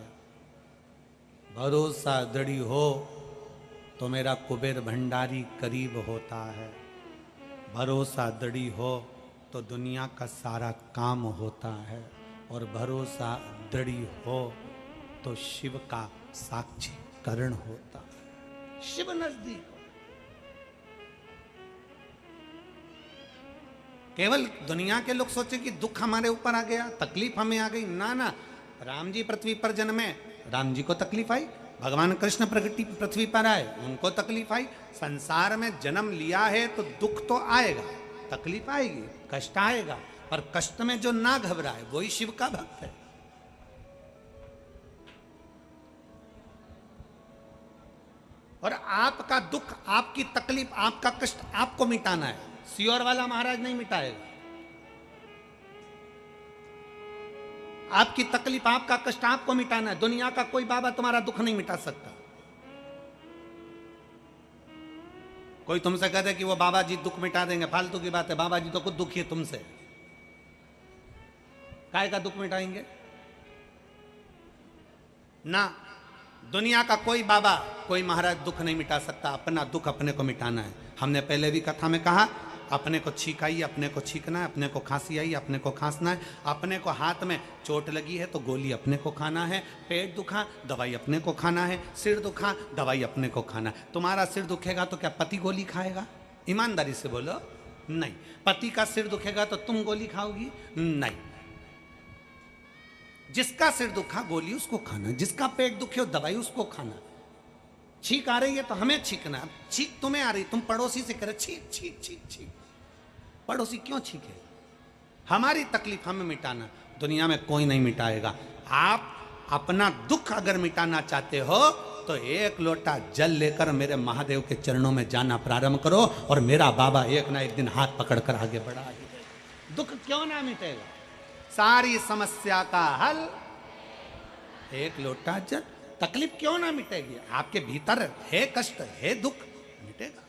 भरोसा दृढ़ी हो तो मेरा कुबेर भंडारी करीब होता है। भरोसा दृढ़ी हो तो दुनिया का सारा काम होता है। और भरोसा दृढ़ी हो तो शिव का साक्षीकरण होता है। शिव नजदीक हो। केवल दुनिया के लोग सोचे कि दुख हमारे ऊपर आ गया, तकलीफ हमें आ गई। ना ना, राम जी पृथ्वी पर जन्मे, राम जी को तकलीफ आई। भगवान कृष्ण प्रगति पृथ्वी पर आए, उनको तकलीफ आई। संसार में जन्म लिया है तो दुख तो आएगा, तकलीफ आएगी, कष्ट आएगा, पर कष्ट में जो ना घबराए वही शिव का भक्त है। और आपका दुख, आपकी तकलीफ, आपका कष्ट आपको मिटाना है। सियोर वाला महाराज नहीं मिटाएगा। आपकी तकलीफ, आपका कष्ट आपको मिटाना है। दुनिया का कोई बाबा तुम्हारा दुख नहीं मिटा सकता। कोई तुमसे कहते कि वो बाबा जी दुख मिटा देंगे, फालतू की बात है। बाबा जी तो खुद दुखी है तुमसे, काय का दुख मिटाएंगे ना। दुनिया का कोई बाबा, कोई महाराज दुख नहीं मिटा सकता। अपना दुख अपने को मिटाना है। हमने पहले भी कथा में कहा, अपने को छींक आई, अपने को छींकना है। अपने को खांसी आई, अपने को खांसना है। अपने को हाथ में चोट लगी है तो गोली अपने को खाना है। पेट दुखा, दवाई अपने को खाना है। सिर दुखा, दवाई अपने को खाना है। तुम्हारा सिर दुखेगा तो क्या पति गोली खाएगा? ईमानदारी से बोलो, नहीं। पति का सिर दुखेगा तो तुम गोली खाओगी? नहीं। जिसका सिर दुखा गोली उसको खाना, जिसका पेट दुखे हो दवाई उसको खाना। छींक आ रही है तो हमें छींकना। छींक तुम्हें आ रही, तुम पड़ोसी से करे छींक छींक छींक छींक। पड़ोसी क्यों छींके? हमारी तकलीफ हमें मिटाना, दुनिया में कोई नहीं मिटाएगा। आप अपना दुख अगर मिटाना चाहते हो तो एक लोटा जल लेकर मेरे महादेव के चरणों में जाना प्रारंभ करो और मेरा बाबा एक ना एक दिन हाथ पकड़कर आगे बढ़ा देगा। दुख क्यों ना मिटेगा? सारी समस्या का हल एक लोटा जल। तकलीफ क्यों ना मिटेगी? आपके भीतर है कष्ट, है दुख, मिटेगा।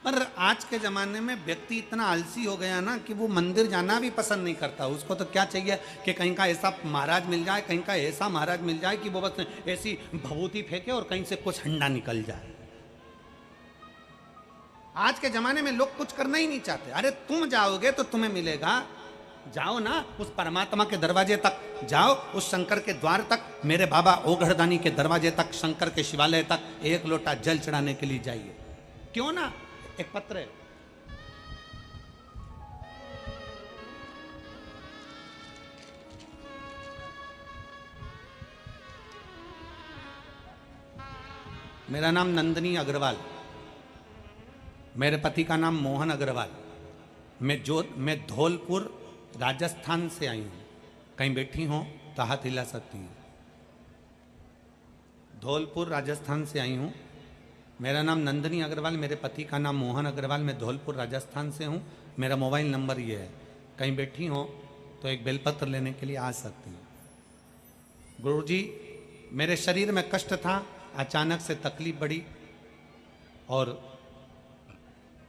पर आज के जमाने में व्यक्ति इतना आलसी हो गया ना कि वो मंदिर जाना भी पसंद नहीं करता। उसको तो क्या चाहिए कि कहीं का ऐसा महाराज मिल जाए, कहीं का ऐसा महाराज मिल जाए कि वो बस ऐसी भभूति फेंके और कहीं से कुछ हंडा निकल जाए। आज के जमाने में लोग कुछ करना ही नहीं चाहते। अरे तुम जाओगे तो तुम्हें मिलेगा। जाओ ना उस परमात्मा के दरवाजे तक, जाओ उस शंकर के द्वार तक, मेरे बाबा ओघड़दानी के दरवाजे तक, शंकर के शिवालय तक एक लोटा जल चढ़ाने के लिए जाइए। क्यों ना? एक पत्र है, मेरा नाम नंदनी अग्रवाल, मेरे पति का नाम मोहन अग्रवाल। मैं धौलपुर राजस्थान से आई हूँ। कहीं बैठी हो तो हाथ हिला सकती हूँ। धौलपुर राजस्थान से आई हूँ। मेरा नाम नंदनी अग्रवाल, मेरे पति का नाम मोहन अग्रवाल। मैं धौलपुर राजस्थान से हूँ। मेरा मोबाइल नंबर ये है। कहीं बैठी हो तो एक बेलपत्र लेने के लिए आ सकती हूँ। गुरुजी, मेरे शरीर में कष्ट था, अचानक से तकलीफ बढ़ी और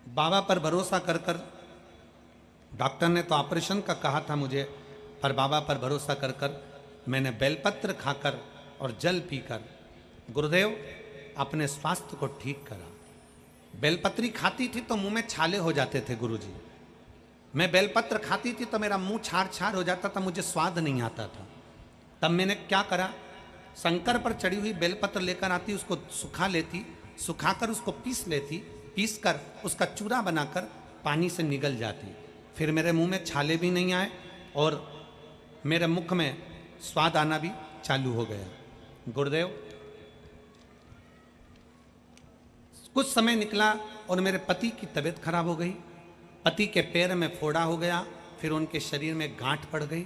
बाबा पर भरोसा कर कर, डॉक्टर ने तो ऑपरेशन का कहा था मुझे, पर बाबा पर भरोसा कर कर मैंने बेलपत्र खाकर और जल पीकर गुरुदेव अपने स्वास्थ्य को ठीक करा। बेलपत्री खाती थी तो मुंह में छाले हो जाते थे गुरुजी। मैं बेलपत्र खाती थी तो मेरा मुंह छार छार हो जाता था, मुझे स्वाद नहीं आता था। तब मैंने क्या करा, शंकर पर चढ़ी हुई बेलपत्र लेकर आती, उसको सुखा लेती, सुखाकर उसको पीस लेती, पीस कर उसका चूरा बनाकर पानी से निगल जाती। फिर मेरे मुंह में छाले भी नहीं आए और मेरे मुख में स्वाद आना भी चालू हो गया। गुरुदेव कुछ समय निकला और मेरे पति की तबीयत खराब हो गई। पति के पैर में फोड़ा हो गया, फिर उनके शरीर में गांठ पड़ गई।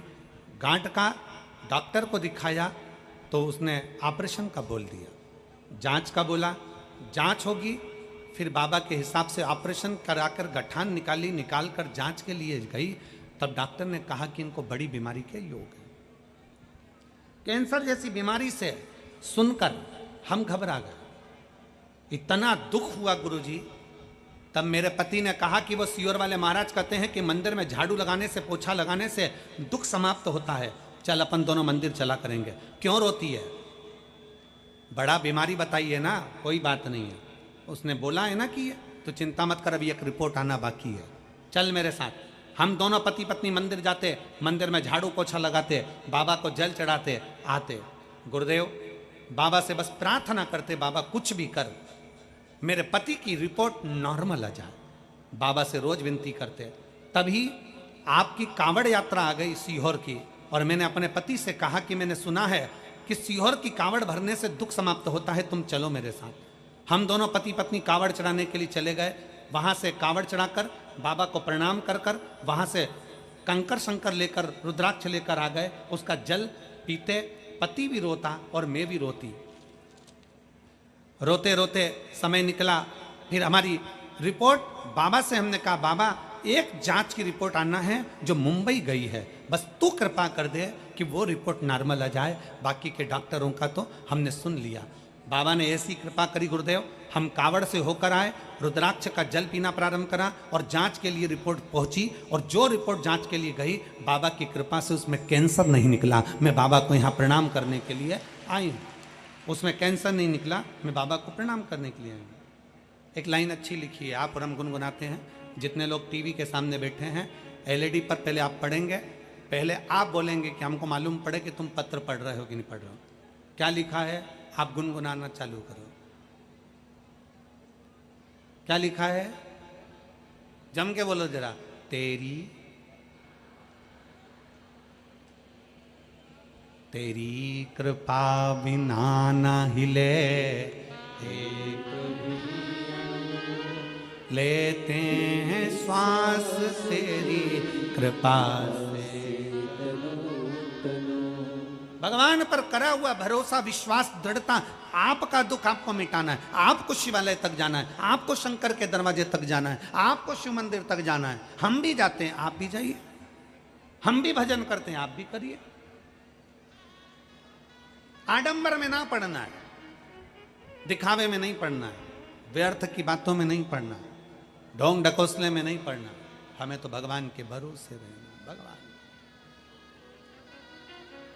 गांठ का डॉक्टर को दिखाया तो उसने ऑपरेशन का बोल दिया। जांच का बोला, जांच होगी, फिर बाबा के हिसाब से ऑपरेशन कराकर गठान निकाली, निकाल कर जांच के लिए गई। तब डॉक्टर ने कहा कि इनको बड़ी बीमारी के योग है। कैंसर जैसी बीमारी से सुनकर हम घबरा गए, इतना दुख हुआ गुरुजी। तब मेरे पति ने कहा कि वो सियोर वाले महाराज कहते हैं कि मंदिर में झाड़ू लगाने से, पोछा लगाने से दुख समाप्त होता है, चल अपन दोनों मंदिर चला करेंगे। क्यों रोती है, बड़ा बीमारी बताइए ना, कोई बात नहीं है। उसने बोला है ना कि तो चिंता मत कर, अभी एक रिपोर्ट आना बाकी है, चल मेरे साथ। हम दोनों पति पत्नी मंदिर जाते, मंदिर में झाड़ू पोछा लगाते, बाबा को जल चढ़ाते, आते। गुरुदेव बाबा से बस प्रार्थना करते, बाबा कुछ भी कर, मेरे पति की रिपोर्ट नॉर्मल आ जाए। बाबा से रोज विनती करते। तभी आपकी कांवड़ यात्रा आ गई सीहोर की, और मैंने अपने पति से कहा कि मैंने सुना है कि सीहोर की कांवड़ भरने से दुख समाप्त होता है, तुम चलो मेरे साथ। हम दोनों पति पत्नी कांवड़ चढ़ाने के लिए चले गए। वहां से कांवड़ चढ़ाकर बाबा को प्रणाम कर कर वहां से कंकर शंकर लेकर, रुद्राक्ष लेकर आ गए। उसका जल पीते पति भी रोता और मैं भी रोती। रोते रोते समय निकला, फिर हमारी रिपोर्ट बाबा से हमने कहा, बाबा एक जांच की रिपोर्ट आना है जो मुंबई गई है, बस तू कृपा कर दे कि वो रिपोर्ट नॉर्मल आ जाए, बाकी के डॉक्टरों का तो हमने सुन लिया। बाबा ने ऐसी कृपा करी गुरुदेव, हम कावड़ से होकर आए, रुद्राक्ष का जल पीना प्रारंभ करा और जांच के लिए रिपोर्ट पहुंची। और जो रिपोर्ट जांच के लिए गई, बाबा की कृपा से उसमें कैंसर नहीं निकला। मैं बाबा को यहाँ प्रणाम करने के लिए आई हूँ, उसमें कैंसर नहीं निकला, मैं बाबा को प्रणाम करने के लिए आई हूँ। एक लाइन अच्छी लिखी है, आप और हम गुनगुनाते हैं। जितने लोग टीवी के सामने बैठे हैं, एलईडी पर पहले आप पढ़ेंगे, पहले आप बोलेंगे कि हमको मालूम पड़े कि तुम पत्र पढ़ रहे हो कि नहीं पढ़ रहे हो। क्या लिखा है, आप गुनगुनाना चालू करो। क्या लिखा है, जम के बोलो जरा। तेरी तेरी कृपा बिना ना हिले, एक लेते हैं श्वास तेरी कृपा से। भगवान पर करा हुआ भरोसा, विश्वास, दृढ़ता, आपका दुख आपको मिटाना है, आपको शिवालय तक जाना है, आपको शंकर के दरवाजे तक जाना है, आपको शिव मंदिर तक जाना है। हम भी जाते हैं, आप भी जाइए। हम भी भजन करते हैं, आप भी करिए। आडंबर में ना पढ़ना है, दिखावे में नहीं पढ़ना है, व्यर्थ की बातों में नहीं पढ़ना है, ढोंग ढकोसले में नहीं पढ़ना। हमें तो भगवान के भरोसे रहना। भगवान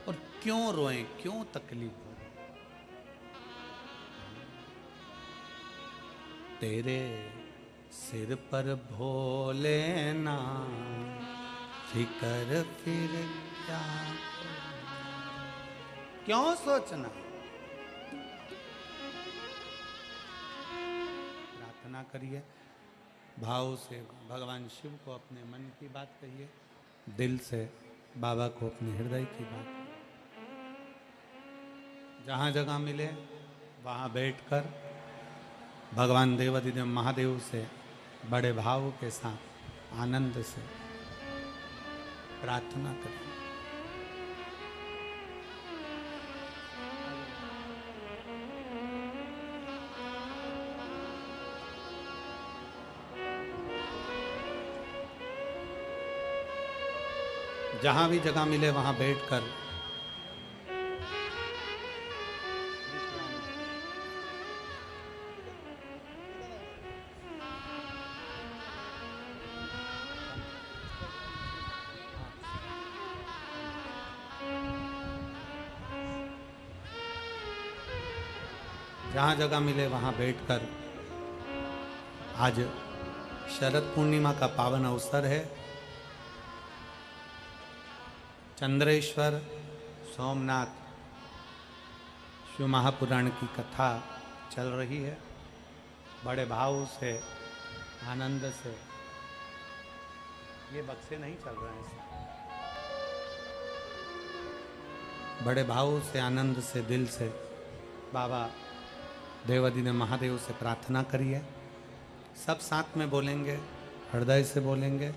और क्यों रोएं, क्यों तकलीफ हो। तेरे सिर पर भोले ना फिकर फिर क्या, क्यों सोचना। प्रार्थना करिए, भाव से भगवान शिव को अपने मन की बात कहिए, दिल से बाबा को अपने हृदय की बात। जहाँ जगह मिले वहाँ बैठकर भगवान देवाधिदेव महादेव से बड़े भाव के साथ आनंद से प्रार्थना करें। जहाँ भी जगह मिले वहाँ बैठकर जहाँ जगह मिले वहाँ बैठकर आज शरद पूर्णिमा का पावन अवसर है। चंद्रेश्वर सोमनाथ शिव महापुराण की कथा चल रही है। बड़े भाव से, आनंद से, ये बक्से नहीं चल रहे हैं, बड़े भाव से, आनंद से, दिल से बाबा देवादिदेव महादेव से प्रार्थना करिए। सब साथ में बोलेंगे, हृदय से बोलेंगे,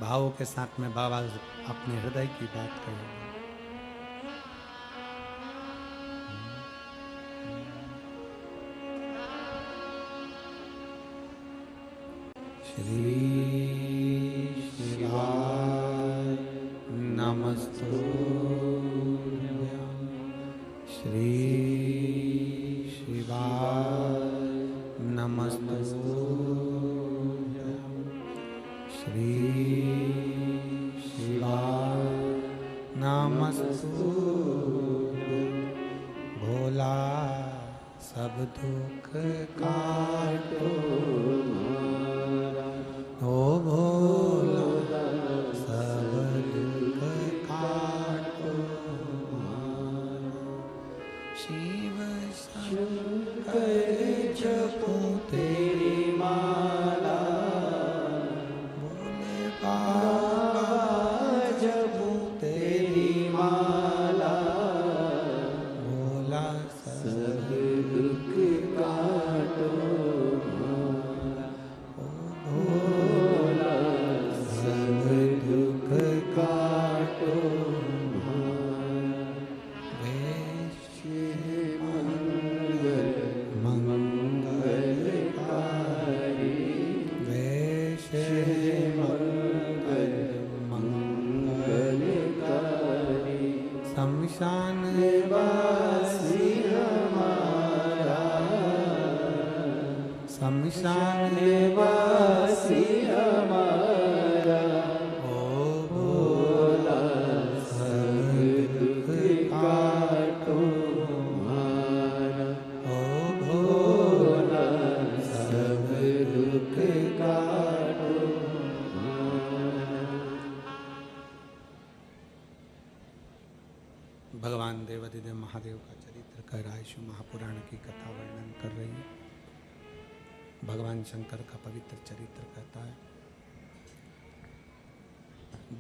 भावों के साथ में बाबा अपने हृदय की बात करेंगे। श्री शिवाय नमस्तुभ्यं। श्री शिवाय नमस्तुभ्यं। श्री शिवाय नमस्तुभ्यं। भोला सब दुख काटो, ओ भोला सब दुख काटो। शिव शंकर जपो तेरी माला, भोले बाबा जपो तेरी माला। भोला सब दुख काटो, शमशान वासी हमारा, शमशान वासी हमारा। ओ भोला सब दुख काटो हमारा, ओ भोला सब दुख काटो। भगवान देवादिदेव महादेव का चरित्र कह रहा है। शिव महापुराण की कथा वर्णन कर रही है। भगवान शंकर का पवित्र चरित्र कहता है,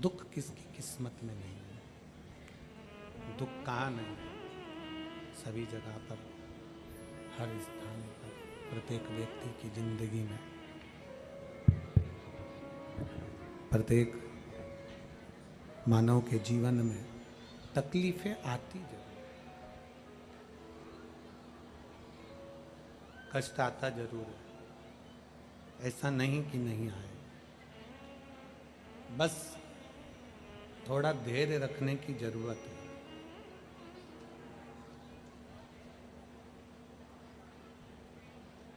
दुख किसकी किस्मत में नहीं है। दुख कहाँ नहीं, सभी जगह पर, हर स्थान पर, प्रत्येक व्यक्ति की जिंदगी में, प्रत्येक मानव के जीवन में तकलीफें आती जरूर, कष्ट आता जरूर है, ऐसा नहीं कि नहीं आए। बस थोड़ा धैर्य रखने की जरूरत है।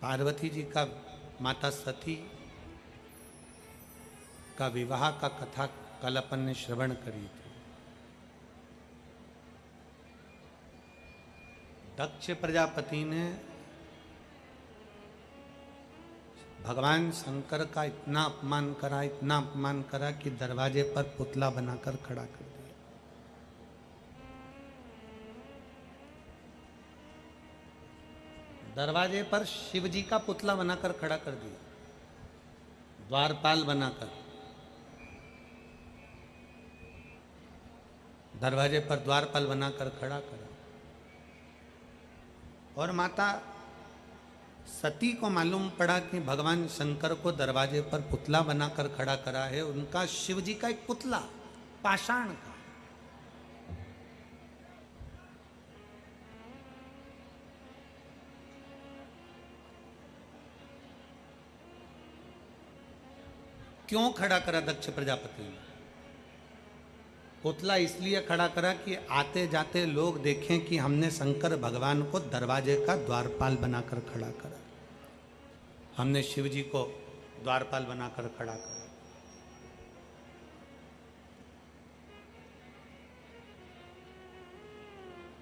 पार्वती जी का, माता सती का विवाह का कथा कल अपन ने श्रवण करी थी। दक्ष प्रजापति ने भगवान शंकर का इतना अपमान करा कि दरवाजे पर पुतला बनाकर खड़ा कर दिया। दरवाजे पर शिव जी का पुतला बनाकर खड़ा कर दिया, द्वारपाल बनाकर। दरवाजे पर द्वारपाल बनाकर खड़ा करा। और माता सती को मालूम पड़ा कि भगवान शंकर को दरवाजे पर पुतला बनाकर खड़ा करा है, उनका शिव जी का एक पुतला पाषाण का। क्यों खड़ा करा दक्ष प्रजापति ने? पुतला इसलिए खड़ा करा कि आते जाते लोग देखें कि हमने शंकर भगवान को दरवाजे का द्वारपाल बनाकर खड़ा करा, हमने शिव जी को द्वारपाल बनाकर खड़ा करा।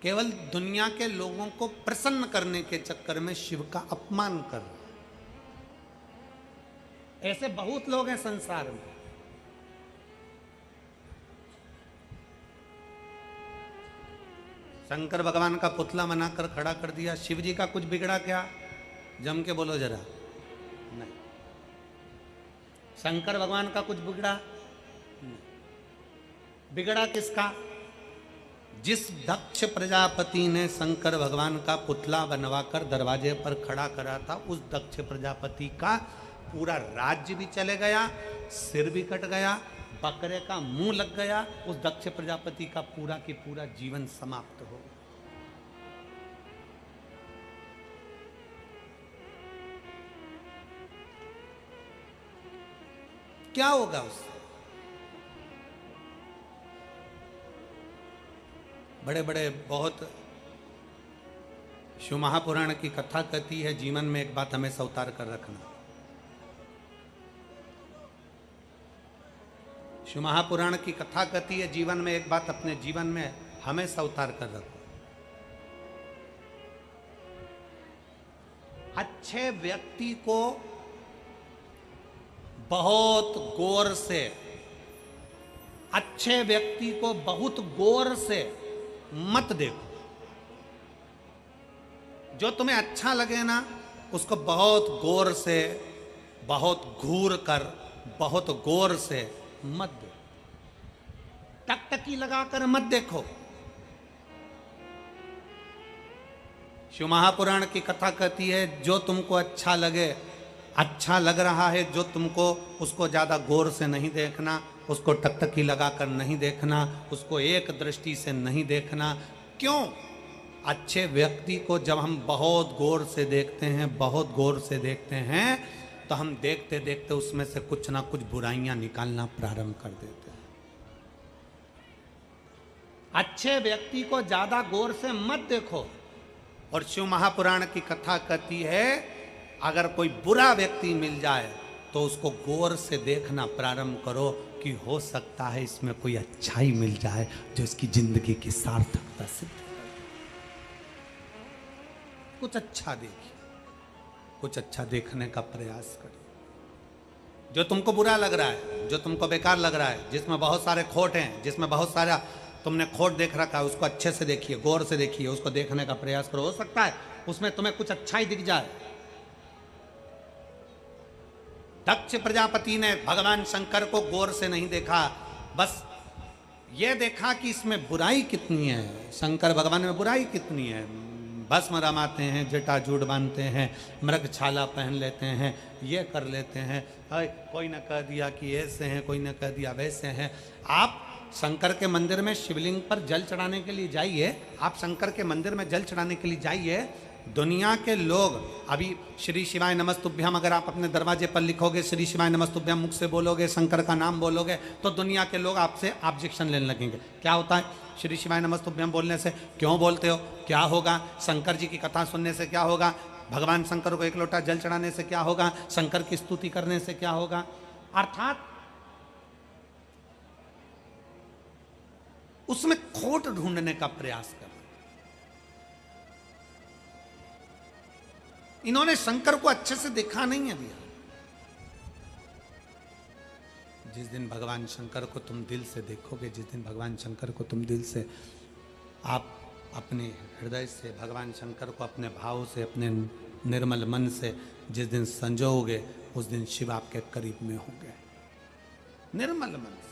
केवल दुनिया के लोगों को प्रसन्न करने के चक्कर में शिव का अपमान कर रहा है। ऐसे बहुत लोग हैं संसार में। शंकर भगवान का पुतला बनाकर खड़ा कर दिया। शिव जी का कुछ बिगड़ा क्या? जम के बोलो जरा। नहीं। शंकर भगवान का कुछ बिगड़ा? नहीं। बिगड़ा किसका? जिस दक्ष प्रजापति ने शंकर भगवान का पुतला बनवाकर दरवाजे पर खड़ा करा था, उस दक्ष प्रजापति का पूरा राज्य भी चले गया, सिर भी कट गया, बकरे का मुंह लग गया, उस दक्ष प्रजापति का पूरा की पूरा जीवन समाप्त हो गया। क्या होगा उससे? बड़े बड़े बहुत शिव महापुराण की कथा कहती है, जीवन में एक बात हमेशा उतार कर रखना। शिव महापुराण की कथा कहती है, जीवन में एक बात अपने जीवन में हमेशा उतार कर रखो। अच्छे व्यक्ति को बहुत गौर से, अच्छे व्यक्ति को बहुत गौर से मत देखो। जो तुम्हें अच्छा लगे ना, उसको बहुत गौर से, बहुत घूर कर, बहुत गौर से मत देखो। टकटकी लगाकर मत देखो। शिव महापुराण की कथा कहती है, जो तुमको अच्छा लगे, अच्छा लग रहा है जो तुमको, उसको ज्यादा गौर से नहीं देखना, उसको टकटकी लगाकर नहीं देखना, उसको एक दृष्टि से नहीं देखना। क्यों? अच्छे व्यक्ति को जब हम बहुत गौर से देखते हैं, बहुत गौर से देखते हैं, तो हम देखते देखते उसमें से कुछ ना कुछ बुराइयां निकालना प्रारंभ कर देते हैं। अच्छे व्यक्ति को ज्यादा गौर से मत देखो। और शिव महापुराण की कथा कहती है, अगर कोई बुरा व्यक्ति मिल जाए तो उसको गौर से देखना प्रारंभ करो कि हो सकता है इसमें कोई अच्छाई मिल जाए जो इसकी जिंदगी की सार्थकता सिद्ध करे। कुछ अच्छा देखिए, कुछ अच्छा देखने का प्रयास करिए। जो तुमको बुरा लग रहा है, जो तुमको बेकार लग रहा है, जिसमें बहुत सारे खोट हैं, जिसमें बहुत सारा तुमने खोट देख रखा है, उसको अच्छे से देखिए, गौर से देखिए, उसको देखने का प्रयास करो। हो सकता है उसमें तुम्हें कुछ अच्छा ही दिख जाए। दक्ष प्रजापति ने भगवान शंकर को गौर से नहीं देखा, बस ये देखा कि इसमें बुराई कितनी है, शंकर भगवान में बुराई कितनी है। भस्म रमाते हैं, जटाजूट बांधते हैं, मृग छाला पहन लेते हैं, ये कर लेते हैं, कोई ने कह दिया कि ऐसे हैं, कोई ने कह दिया वैसे हैं। आप शंकर के मंदिर में शिवलिंग पर जल चढ़ाने के लिए जाइए, आप शंकर के मंदिर में जल चढ़ाने के लिए जाइए। दुनिया के लोग अभी श्री शिवाय नमस्तुभ्यम अगर आप अपने दरवाजे पर लिखोगे, श्री शिवाय नमस्तुभ्यम, मुख से बोलोगे, शंकर का नाम बोलोगे, तो दुनिया के लोग आपसे ऑब्जेक्शन लेने लगेंगे। क्या होता है? श्री शिवाय नमस्तुभ्यम बोलने से क्यों बोलते हो, क्या होगा? शंकर जी की कथा सुनने से क्या होगा? भगवान शंकर को एक लोटा जल चढ़ाने से क्या होगा? शंकर की स्तुति करने से क्या होगा? अर्थात उसमें खोट ढूंढने का प्रयास कर। इन्होंने शंकर को अच्छे से देखा नहीं है भैया। जिस दिन भगवान शंकर को तुम दिल से देखोगे, जिस दिन भगवान शंकर को तुम दिल से, आप अपने हृदय से भगवान शंकर को अपने भाव से, अपने निर्मल मन से जिस दिन संजोगे, उस दिन शिव आपके करीब में होंगे, निर्मल मन से।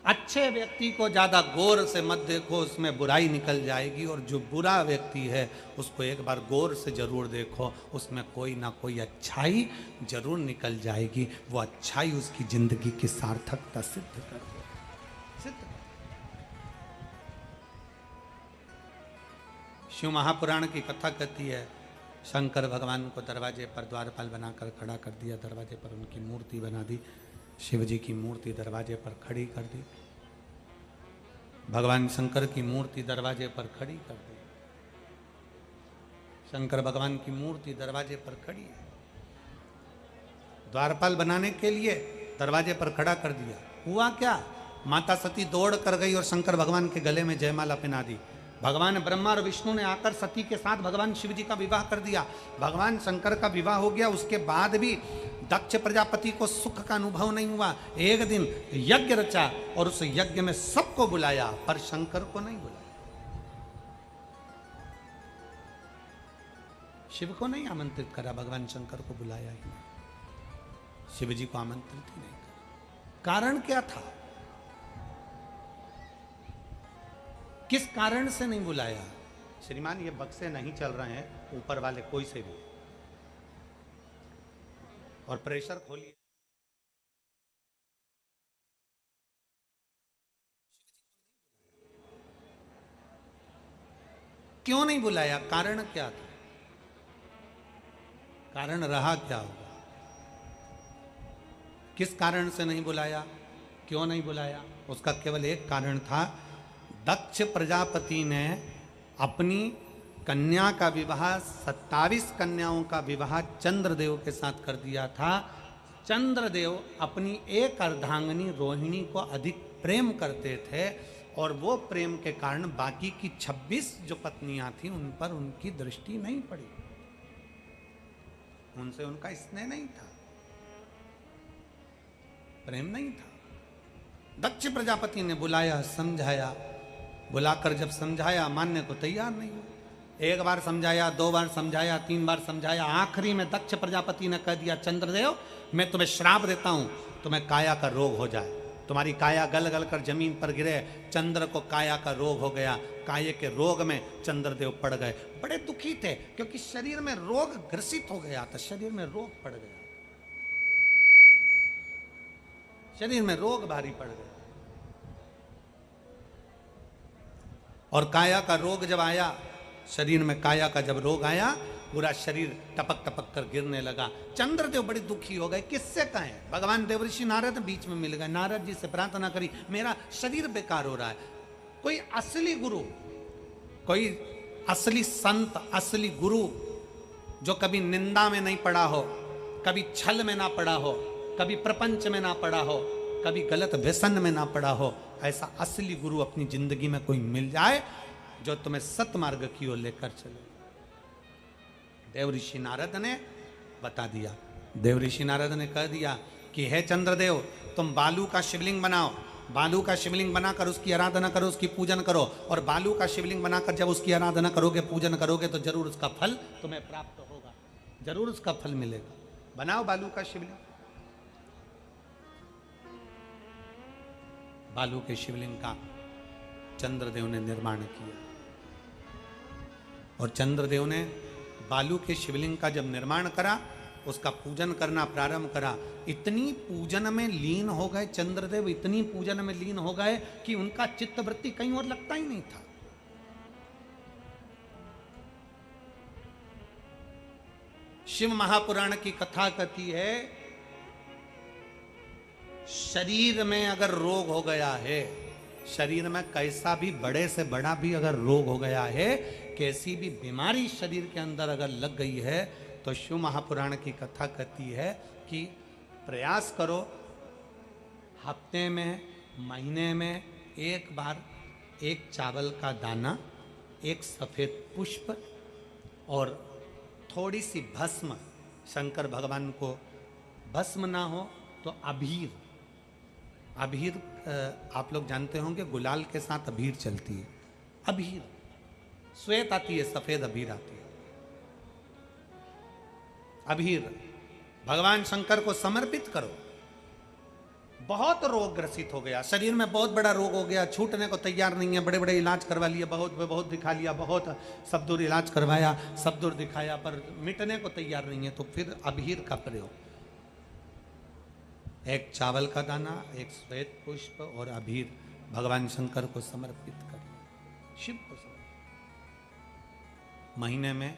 अच्छे व्यक्ति को ज्यादा गौर से मत देखो, उसमें बुराई निकल जाएगी। और जो बुरा व्यक्ति है उसको एक बार गौर से जरूर देखो, उसमें कोई ना कोई अच्छाई जरूर निकल जाएगी। वो अच्छाई उसकी जिंदगी की सार्थकता सिद्ध कर देगी। शिव महापुराण की कथा कहती है, शंकर भगवान को दरवाजे पर द्वारपाल बनाकर खड़ा कर दिया, दरवाजे पर उनकी मूर्ति बना दी, शिव जी की मूर्ति दरवाजे पर खड़ी कर दी, भगवान शंकर की मूर्ति दरवाजे पर खड़ी कर दी। शंकर भगवान की मूर्ति दरवाजे पर खड़ी है, द्वारपाल बनाने के लिए दरवाजे पर खड़ा कर दिया। हुआ क्या? माता सती दौड़ कर गई और शंकर भगवान के गले में जयमाला पहना दी। भगवान ब्रह्मा और विष्णु ने आकर सती के साथ भगवान शिव जी का विवाह कर दिया। भगवान शंकर का विवाह हो गया। उसके बाद भी दक्ष प्रजापति को सुख का अनुभव नहीं हुआ। एक दिन यज्ञ रचा और उस यज्ञ में सबको बुलाया, पर शंकर को नहीं बुलाया। शिव को नहीं आमंत्रित करा, भगवान शंकर को बुलाया ही नहीं। शिव जी को आमंत्रित ही नहीं करा। कारण क्या था? किस कारण से नहीं बुलाया? श्रीमान, ये बक्से नहीं चल रहे हैं, ऊपर वाले कोई से भी, और प्रेशर खोलिए। क्यों नहीं बुलाया? कारण क्या था? कारण रहा क्या होगा? किस कारण से नहीं बुलाया? क्यों नहीं बुलाया? उसका केवल एक कारण था। दक्ष प्रजापति ने अपनी कन्या का विवाह, 27 कन्याओं का विवाह चंद्रदेव के साथ कर दिया था। चंद्रदेव अपनी एक अर्धांगिनी रोहिणी को अधिक प्रेम करते थे और वो प्रेम के कारण बाकी की 26 जो पत्नियां थीं उन पर उनकी दृष्टि नहीं पड़ी, उनसे उनका स्नेह नहीं था, प्रेम नहीं था। दक्ष प्रजापति ने बुलाया, समझाया, बुलाकर जब समझाया मानने को तैयार नहीं हुआ। एक बार समझाया, 2 बार समझाया, 3 बार समझाया, आखिरी में दक्ष प्रजापति ने कह दिया, चंद्रदेव मैं तुम्हें श्राप देता हूं, तुम्हें काया का रोग हो जाए, तुम्हारी काया गल गल कर जमीन पर गिरे। चंद्र को काया का रोग हो गया। काये के रोग में चंद्रदेव पड़ गए। बड़े दुखी थे क्योंकि शरीर में रोग ग्रसित हो गया था, शरीर में रोग पड़ गया, शरीर में रोग भारी पड़ गया। और काया का रोग जब आया, शरीर में काया का जब रोग आया, पूरा शरीर टपक टपक कर गिरने लगा। चंद्रदेव बड़े दुखी हो गए। किससे कहें? भगवान देवर्षि नारद बीच में मिल गए। नारद जी से प्रार्थना करी, मेरा शरीर बेकार हो रहा है। कोई असली गुरु, कोई असली संत, असली गुरु जो कभी निंदा में नहीं पड़ा हो, कभी छल में ना पड़ा हो, कभी प्रपंच में ना पड़ा हो, कभी गलत व्यसन में ना पड़ा हो, ऐसा असली गुरु अपनी जिंदगी में कोई मिल जाए जो तुम्हें सतमार्ग की ओर लेकर चले। देवऋषि नारद ने बता दिया। देवऋषि नारद ने कह दिया कि हे चंद्रदेव, तुम बालू का शिवलिंग बनाओ, बालू का शिवलिंग बनाकर उसकी आराधना करो, उसकी पूजन करो, और बालू का शिवलिंग बनाकर जब उसकी आराधना करोगे, पूजन करोगे, तो जरूर उसका फल तुम्हें प्राप्त होगा, जरूर उसका फल मिलेगा। बनाओ बालू का शिवलिंग। बालू के शिवलिंग का चंद्रदेव ने निर्माण किया, और चंद्रदेव ने बालू के शिवलिंग का जब निर्माण करा, उसका पूजन करना प्रारंभ करा। इतनी पूजन में लीन हो गए चंद्रदेव, इतनी पूजन में लीन हो गए कि उनका चित्तवृत्ति कहीं और लगता ही नहीं था। शिव महापुराण की कथा कहती है, शरीर में अगर रोग हो गया है, शरीर में कैसा भी बड़े से बड़ा भी अगर रोग हो गया है, कैसी भी बीमारी शरीर के अंदर अगर लग गई है, तो शिव महापुराण की कथा कहती है कि प्रयास करो, हफ्ते में, महीने में एक बार एक चावल का दाना, एक सफेद पुष्प और थोड़ी सी भस्म, शंकर भगवान को भस्म ना हो तो अबीर, अबीर आप लोग जानते होंगे, गुलाल के साथ अबीर चलती है, अबीर श्वेत आती है, सफेद अबीर आती है, अबीर भगवान शंकर को समर्पित करो। बहुत रोग ग्रसित हो गया, शरीर में बहुत बड़ा रोग हो गया, छूटने को तैयार नहीं है, बड़े बड़े इलाज करवा लिए, बहुत दिखा लिया, बहुत सब दूर इलाज करवाया, सब दूर दिखाया, पर मिटने को तैयार नहीं है। तो फिर अबीर का प्रयोग, एक चावल का दाना, एक श्वेत पुष्प और अबीर भगवान शंकर को समर्पित करिए, शिव को समर्पित। महीने में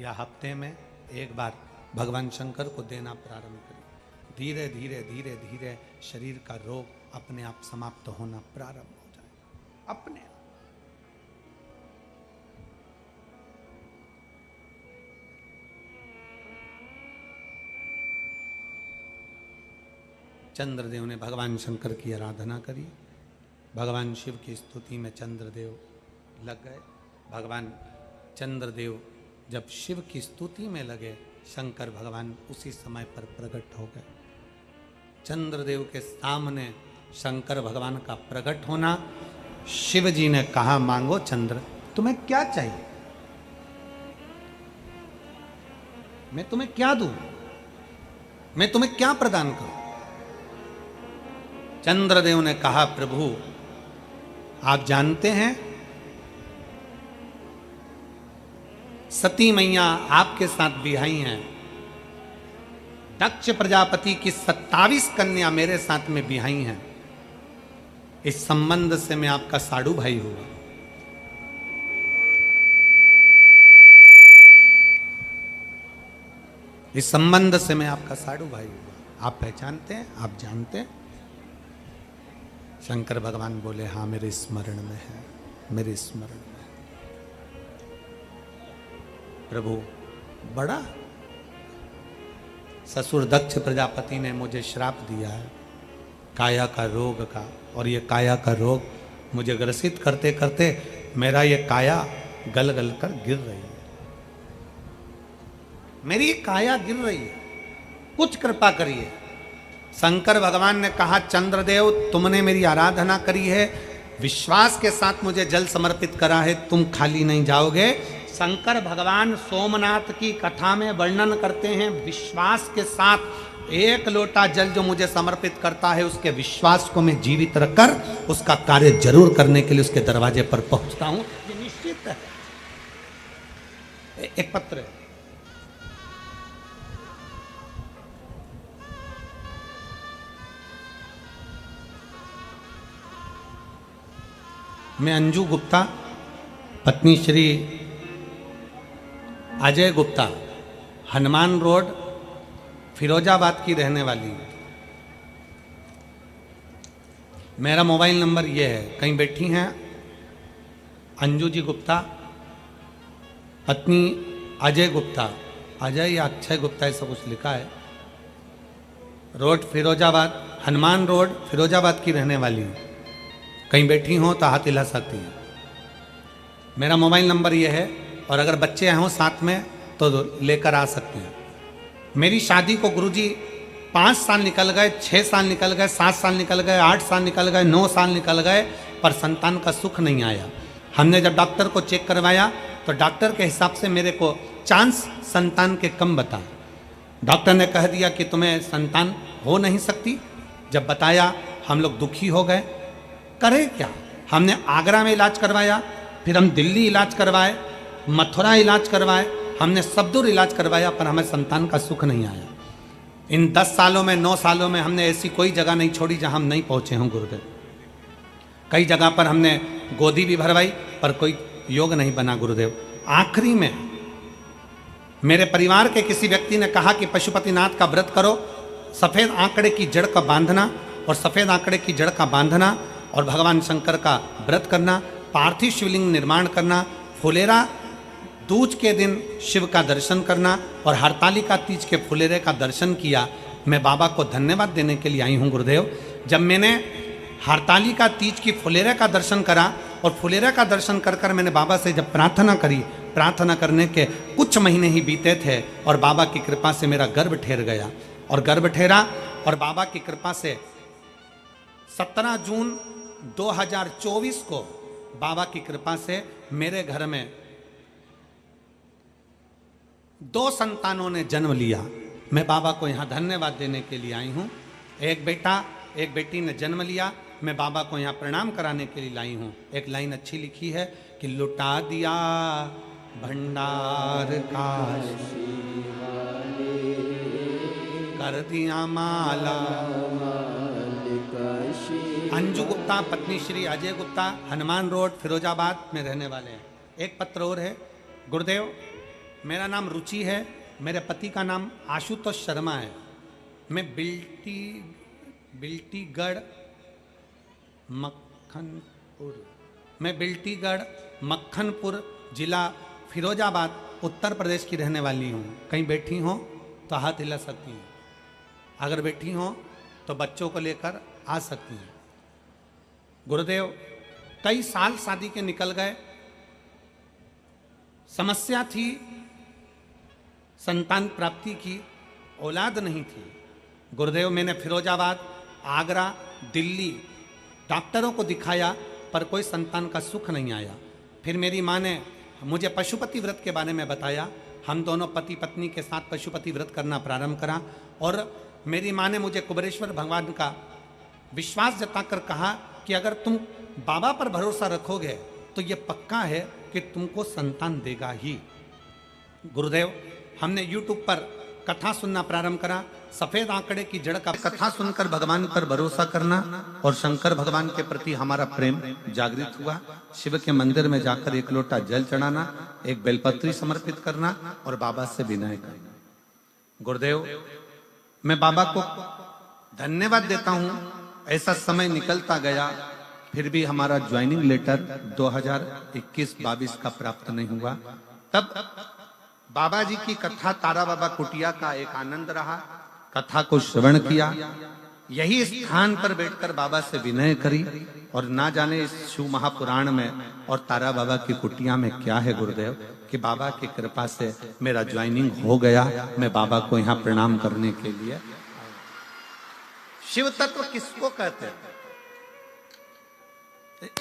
या हफ्ते में एक बार भगवान शंकर को देना प्रारंभ करिए। धीरे धीरे धीरे धीरे शरीर का रोग अपने आप समाप्त होना प्रारंभ हो जाए, अपने आप। चंद्रदेव ने भगवान शंकर की आराधना करी, भगवान शिव की स्तुति में चंद्रदेव लग गए। भगवान चंद्रदेव जब शिव की स्तुति में लगे, शंकर भगवान उसी समय पर प्रकट हो गए। चंद्रदेव के सामने शंकर भगवान का प्रकट होना, शिव जी ने कहा मांगो चंद्र, तुम्हें क्या चाहिए, मैं तुम्हें क्या दूं, मैं तुम्हें क्या प्रदान करूं। चंद्रदेव ने कहा प्रभु आप जानते हैं सती मैया आपके साथ बिहाई हैं, दक्ष प्रजापति की 27 कन्या मेरे साथ में बिहाई हैं, इस संबंध से मैं आपका साडू भाई हुआ। इस संबंध से मैं आपका साडू भाई हुआ। आप पहचानते हैं, आप जानते हैं। शंकर भगवान बोले हाँ मेरे स्मरण में है, मेरे स्मरण में है। प्रभु बड़ा ससुर दक्ष प्रजापति ने मुझे श्राप दिया है काया का रोग का, और ये काया का रोग मुझे ग्रसित करते करते मेरा ये काया गल गल कर गिर रही है, मेरी काया गिर रही है, कुछ कृपा करिए। शंकर भगवान ने कहा चंद्रदेव तुमने मेरी आराधना करी है, विश्वास के साथ मुझे जल समर्पित करा है, तुम खाली नहीं जाओगे। शंकर भगवान सोमनाथ की कथा में वर्णन करते हैं, विश्वास के साथ एक लोटा जल जो मुझे समर्पित करता है उसके विश्वास को मैं जीवित रखकर उसका कार्य जरूर करने के लिए उसके दरवाजे पर पहुंचता हूं, ये निश्चित है। एक पत्र है, मैं अंजू गुप्ता पत्नी श्री अजय गुप्ता हनुमान रोड फिरोजाबाद की रहने वाली हूँ। मेरा मोबाइल नंबर ये है, कहीं बैठी हैं अंजू जी गुप्ता पत्नी अजय गुप्ता, अजय या अक्षय गुप्ता ऐसा कुछ लिखा है, रोड फिरोजाबाद, हनुमान रोड फिरोजाबाद की रहने वाली हूँ। कहीं बैठी हो तो हाथ हिला सकती हैं। मेरा मोबाइल नंबर ये है, और अगर बच्चे हों साथ में तो लेकर आ सकते हैं। मेरी शादी को गुरुजी 5 साल निकल गए, 6 साल निकल गए, 7 साल निकल गए, 8 साल निकल गए, 9 साल निकल गए, पर संतान का सुख नहीं आया। हमने जब डॉक्टर को चेक करवाया तो डॉक्टर के हिसाब से मेरे को चांस संतान के कम बताए। डॉक्टर ने कह दिया कि तुम्हें संतान हो नहीं सकती। जब बताया हम लोग दुखी हो गए, करें क्या। हमने आगरा में इलाज करवाया, फिर हम दिल्ली इलाज करवाए, मथुरा इलाज करवाए, हमने सब दूर इलाज करवाया, पर हमें संतान का सुख नहीं आया। इन 10 सालों में 9 सालों में हमने ऐसी कोई जगह नहीं छोड़ी जहां हम नहीं पहुंचे हों गुरुदेव। कई जगह पर हमने गोदी भी भरवाई पर कोई योग नहीं बना गुरुदेव। आखिरी में मेरे परिवार के किसी व्यक्ति ने कहा कि पशुपतिनाथ का व्रत करो, सफेद आंकड़े की जड़ का बांधना, और सफेद आंकड़े की जड़ का बांधना और भगवान शंकर का व्रत करना, पार्थिव शिवलिंग निर्माण करना, फुलेरा दूज के दिन शिव का दर्शन करना, और हरतालिका तीज के फुलेरे का दर्शन किया। मैं बाबा को धन्यवाद देने के लिए आई हूँ गुरुदेव। जब मैंने हरतालिका तीज की फुलेरे का दर्शन करा और फुलेरे का दर्शन कर कर मैंने बाबा से जब प्रार्थना करी, प्रार्थना करने के कुछ महीने ही बीते थे और बाबा की कृपा से मेरा गर्भ ठहर गया, और गर्भ ठहरा और बाबा की कृपा से 17 जून 2024 को बाबा की कृपा से मेरे घर में 2 संतानों ने जन्म लिया। मैं बाबा को यहाँ धन्यवाद देने के लिए आई हूँ। एक बेटा एक बेटी ने जन्म लिया, मैं बाबा को यहाँ प्रणाम कराने के लिए लाई हूँ। एक लाइन अच्छी लिखी है कि लुटा दिया भंडार काशी कर दिया माला। अंजू गुप्ता पत्नी श्री अजय गुप्ता हनुमान रोड फिरोजाबाद में रहने वाले हैं। एक पत्र और है गुरुदेव, मेरा नाम रुचि है, मेरे पति का नाम आशुतोष शर्मा है। मैं बिल्टीगढ़ मक्खनपुर जिला फिरोजाबाद उत्तर प्रदेश की रहने वाली हूँ। कहीं बैठी हो तो हाथ हिला सकती हैं, अगर बैठी हो तो बच्चों को लेकर आ सकती हैं। गुरुदेव कई साल शादी के निकल गए, समस्या थी संतान प्राप्ति की, औलाद नहीं थी। गुरुदेव मैंने फिरोजाबाद, आगरा, दिल्ली डॉक्टरों को दिखाया पर कोई संतान का सुख नहीं आया। फिर मेरी माँ ने मुझे पशुपति व्रत के बारे में बताया। हम दोनों पति पत्नी के साथ पशुपति व्रत करना प्रारंभ करा और मेरी माँ ने मुझे कुबेरेश्वर भगवान का विश्वास जताकर कहा कि अगर तुम बाबा पर भरोसा रखोगे तो ये पक्का है कि तुमको संतान देगा ही। गुरुदेव हमने YouTube पर कथा सुनना प्रारंभ करा। सफेद आंकड़े की जड़ का कथा सुनकर भगवान पर भरोसा करना और शंकर भगवान के प्रति हमारा प्रेम जागृत हुआ। शिव के मंदिर में जाकर एक लोटा जल चढ़ाना, एक बेलपत्री समर्पित करना और बाबा से विनय करना। गुरुदेव मैं बाबा को धन्यवाद देता हूं, ऐसा समय निकलता गया फिर भी हमारा ज्वाइनिंग लेटर 2021-22 का प्राप्त नहीं हुआ। तब बाबा जी की कथा तारा बाबा कुटिया का एक आनंद रहा, कथा को श्रवण किया। यही स्थान पर बैठकर बाबा से विनय करी और ना जाने इस शिव महापुराण में और तारा बाबा की कुटिया में क्या है गुरुदेव कि बाबा की कृपा से मेरा ज्वाइनिंग हो गया। मैं बाबा को यहाँ प्रणाम करने के लिए। शिव तत्व किसको कहते हैं?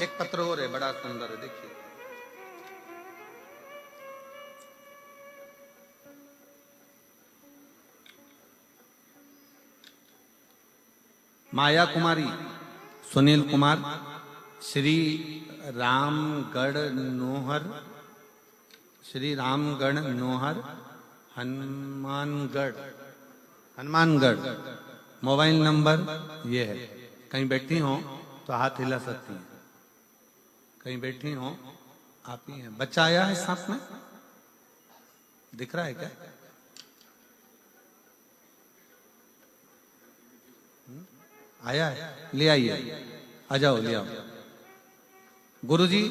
एक पत्र और है, बड़ा सुंदर है, देखिए। माया कुमारी, सुनील कुमार, श्री रामगढ़ नोहर, श्री रामगढ़ नोहर, हनुमानगढ़। मोबाइल नंबर ये है। कहीं बैठी हो तो हाथ हिला सकती हैं, कहीं बैठी हो आप ही हैं। बच्चा आया है साथ में, दिख रहा है क्या? आया है, ले आइए, आ जाओ, ले आओ। गुरुजी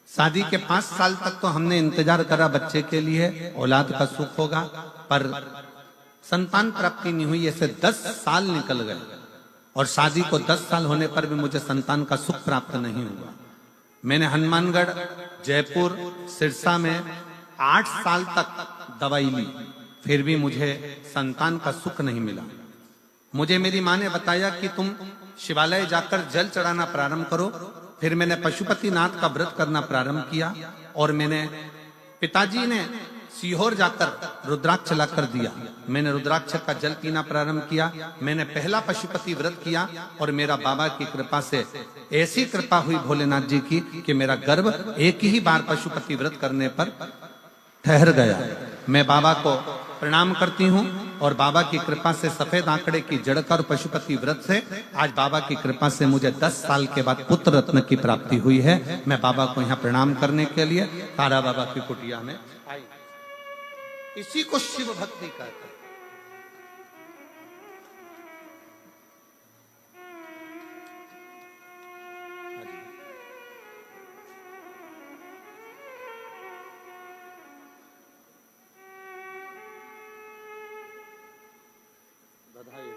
शादी के 5 साल तक तो हमने इंतजार करा बच्चे के लिए, औलाद का सुख होगा, पर संतान प्राप्ति नहीं हुई। ऐसे 10 साल निकल गए और शादी को 10 साल होने पर भी मुझे संतान का सुख प्राप्त नहीं हुआ। मैंने हनुमानगढ़, जयपुर, सिरसा में 8 साल तक दवाई ली, फिर भी मुझे संतान का सुख नहीं मिला। मुझे मेरी माँ ने बताया कि तुम शिवालय जाकर जल चढ़ाना प्रारंभ करो। फिर मैंने पशुपतिनाथ का व्रत करना प्रारंभ किया और मैंने पिताजी ने सीहोर जाकर रुद्राक्ष लाकर दिया। मैंने रुद्राक्ष का जल पीना प्रारंभ किया। मैंने पहला पशुपति व्रत किया और मेरा बाबा की कृपा से ऐसी कृपा हुई भोलेनाथ जी की कि मेरा गर्भ एक ही बार पशुपति व्रत करने पर ठहर गया। मैं बाबा को प्रणाम करती हूँ और बाबा की कृपा से सफेद आंकड़े की जड़ का और पशुपति व्रत से आज बाबा की कृपा से मुझे 10 साल के बाद पुत्र रत्न की प्राप्ति हुई है। मैं बाबा को यहाँ प्रणाम करने के लिए तारा बाबा की कुटिया में आई। इसी को शिव भक्ति कहते हैं। बधाई,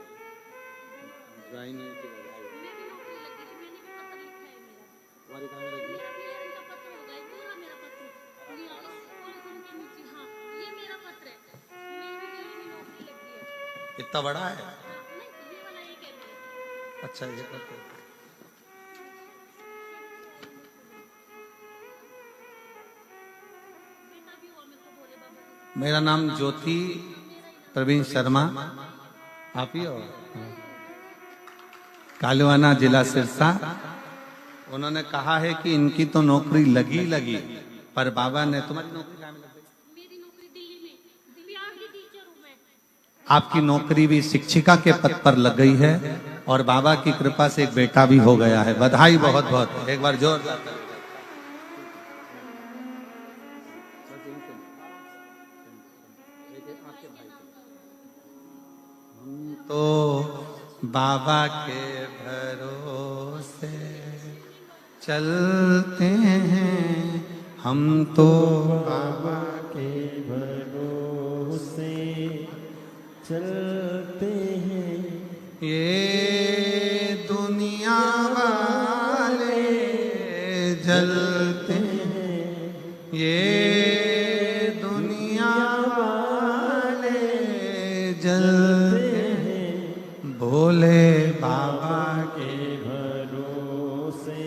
बधाई नहीं की बधाई। मेरी नौकरी लगी थी, मैंने भी पत्र लिखा है मेरा। तुम्हारी कहाँ लगी? मेरा क्लियरेंस का पत्र होगा, ये पूरा मेरा पत्र लिया पुलिस उनके नीचे। हाँ ये मेरा पत्र है, मेरी नौकरी लगी है। इतना बड़ा है? नहीं ये वाला एक है मेरा। अच्छा ये पत्र। बेटा भी और मेरे को बोले बाबा मेरा नाम ज्योति प्रवीण शर्मा, आप ही हो? कालवाना, जिला सिरसा। उन्होंने कहा है कि इनकी तो नौकरी लगी पर बाबा ने तुम्हारी नौकरी कहाँ में लग गई? मेरी नौकरी दिल्ली में, बिहार की टीचर हूँ मैं। आपकी नौकरी भी शिक्षिका के पद पर लग गई है और बाबा की कृपा से एक बेटा भी हो गया है। बधाई बहुत बहुत, एक बार जोरदार। तो बाबा के भरोसे चलते हैं हम, तो बाबा के भरोसे चलते हैं। ये दुनिया जलते हैं ये दुनिया वाले जलते हैं भोले बाबा के भरोसे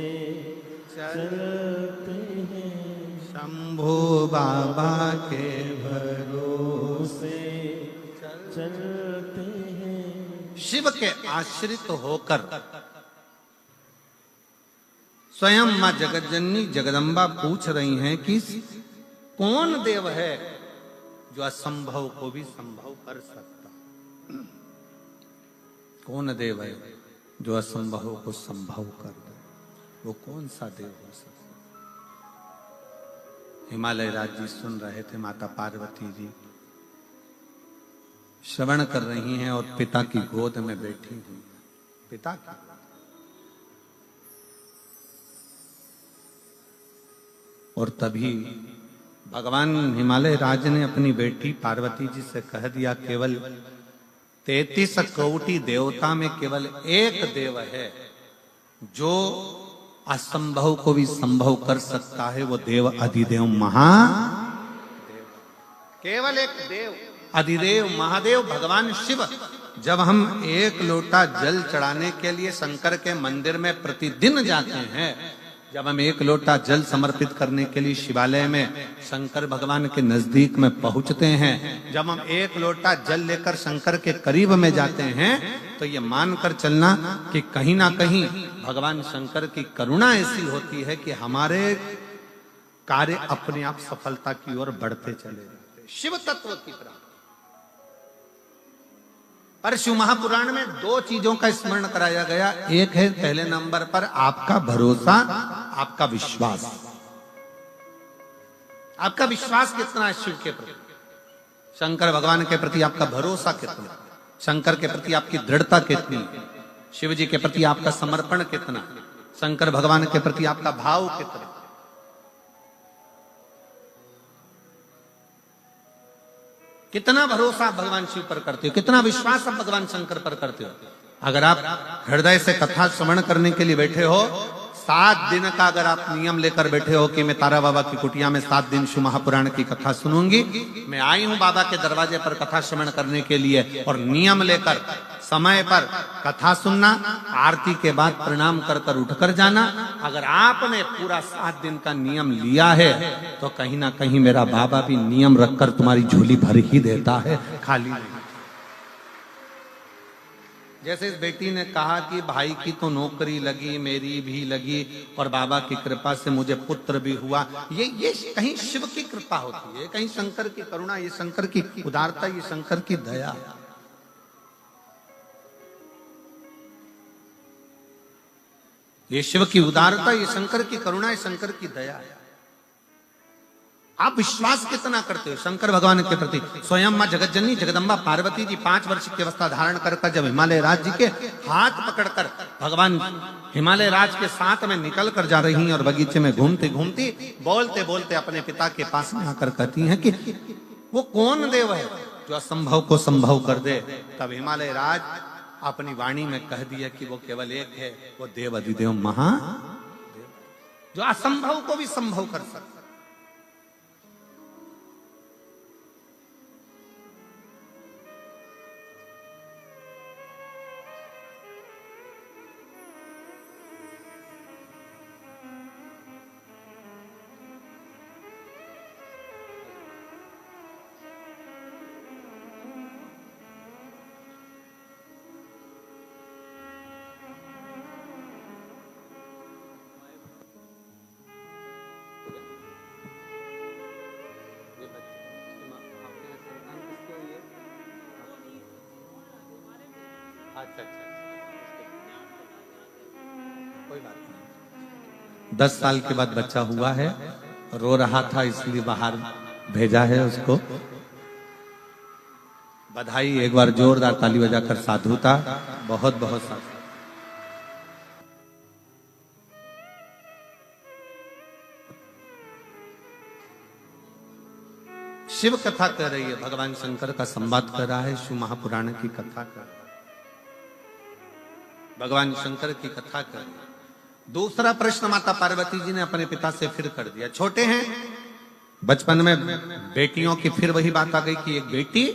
चलते हैं, शंभू बाबा के भरोसे चलते हैं। शिव के आश्रित होकर स्वयं मां जगतजननी जगदम्बा पूछ रही हैं कि कौन देव है जो असंभव को भी संभव कर सकता। कौन देव है जो असंभव को संभव कर दे, वो कौन सा देव हो सकता। हिमालय राज जी सुन रहे थे, माता पार्वती जी श्रवण कर रही हैं और पिता की गोद में बैठी हुई। पिता की और तभी भगवान हिमालय राज ने अपनी बेटी पार्वती जी से कह दिया, केवल 33 कोटि देवता में केवल एक देव है जो असंभव को भी संभव कर सकता है, वो देव अधिदेव महादेव। केवल एक देव अधिदेव महादेव भगवान शिव। जब हम एक लोटा जल चढ़ाने के लिए शंकर के मंदिर में प्रतिदिन जाते हैं, जब हम एक लोटा जल समर्पित करने के लिए शिवालय में शंकर भगवान के नजदीक में पहुंचते हैं, जब हम एक लोटा जल लेकर शंकर के करीब में जाते हैं, तो ये मानकर चलना कि कहीं ना कहीं भगवान शंकर की करुणा ऐसी होती है कि हमारे कार्य अपने आप सफलता की ओर बढ़ते चले जाते। शिव तत्व की प्राप्ति। पर शिव महापुराण में दो चीजों का स्मरण कराया गया। एक है पहले नंबर पर आपका भरोसा, आपका विश्वास। आपका विश्वास कितना है शिव के प्रति, शंकर भगवान के प्रति आपका भरोसा कितना, शंकर के प्रति आपकी दृढ़ता कितनी, शिव जी के प्रति आपका समर्पण कितना, शंकर भगवान के प्रति आपका भाव कितना। कितना भरोसा आप भगवान शिव पर करते हो, कितना विश्वास आप भगवान शंकर पर करते हो। अगर आप हृदय से कथा श्रवण करने के लिए बैठे हो, 7 दिन का अगर आप नियम लेकर बैठे हो कि मैं तारा बाबा की कुटिया में 7 दिन शिव महापुराण की कथा सुनूंगी, मैं आई हूं बाबा के दरवाजे पर कथा श्रवण करने के लिए, और नियम लेकर समय पर कथा सुनना, आरती के बाद प्रणाम कर कर उठकर जाना, अगर आपने पूरा 7 दिन का नियम लिया है तो कहीं ना कहीं मेरा बाबा भी नियम रखकर तुम्हारी झोली भर ही देता है, खाली नहीं। जैसे इस बेटी ने कहा कि भाई की तो नौकरी लगी, मेरी भी लगी, और बाबा की कृपा से मुझे पुत्र भी हुआ। ये कहीं शिव की कृपा होती है, कहीं शंकर की करुणा, ये शंकर की उदारता, ये शंकर की दया। ये शिव की उदारता, ये शंकर की करुणा, ये शंकर की दया है। आप विश्वास कितना करते हो शंकर भगवान के प्रति। स्वयं मां जगतजननी जगदम्बा पार्वती जी 5 वर्ष की अवस्था धारण कर जब हिमालय राज जी के हाथ पकड़कर भगवान हिमालय राज के साथ में निकल कर जा रही हैं, और बगीचे में घूमती घूमती बोलते बोलते अपने पिता के पास में आकर कहती हैं कि वो कौन देव है जो असंभव को संभव कर दे। तब हिमालय राज अपनी वाणी में कह दिया कि वो केवल एक है, वो देव अधिदेव महादेव जो असंभव को भी संभव कर सकता। अच्छा, कोई बात नहीं। 10 साल के बाद बच्चा हुआ है, रो रहा था इसलिए बाहर भेजा है उसको। बधाई, एक बार जोरदार ताली बजाकर साधुता। बहुत बहुत साधु। शिव कथा कर रही है, भगवान शंकर का संवाद कर रहा है, शिव महापुराण की कथा कर रहा है, भगवान शंकर की कथा कर रही है। दूसरा प्रश्न माता पार्वती जी ने अपने पिता से फिर कर दिया। छोटे हैं, बचपन में बेटियों की फिर वही बात आ गई कि एक बेटी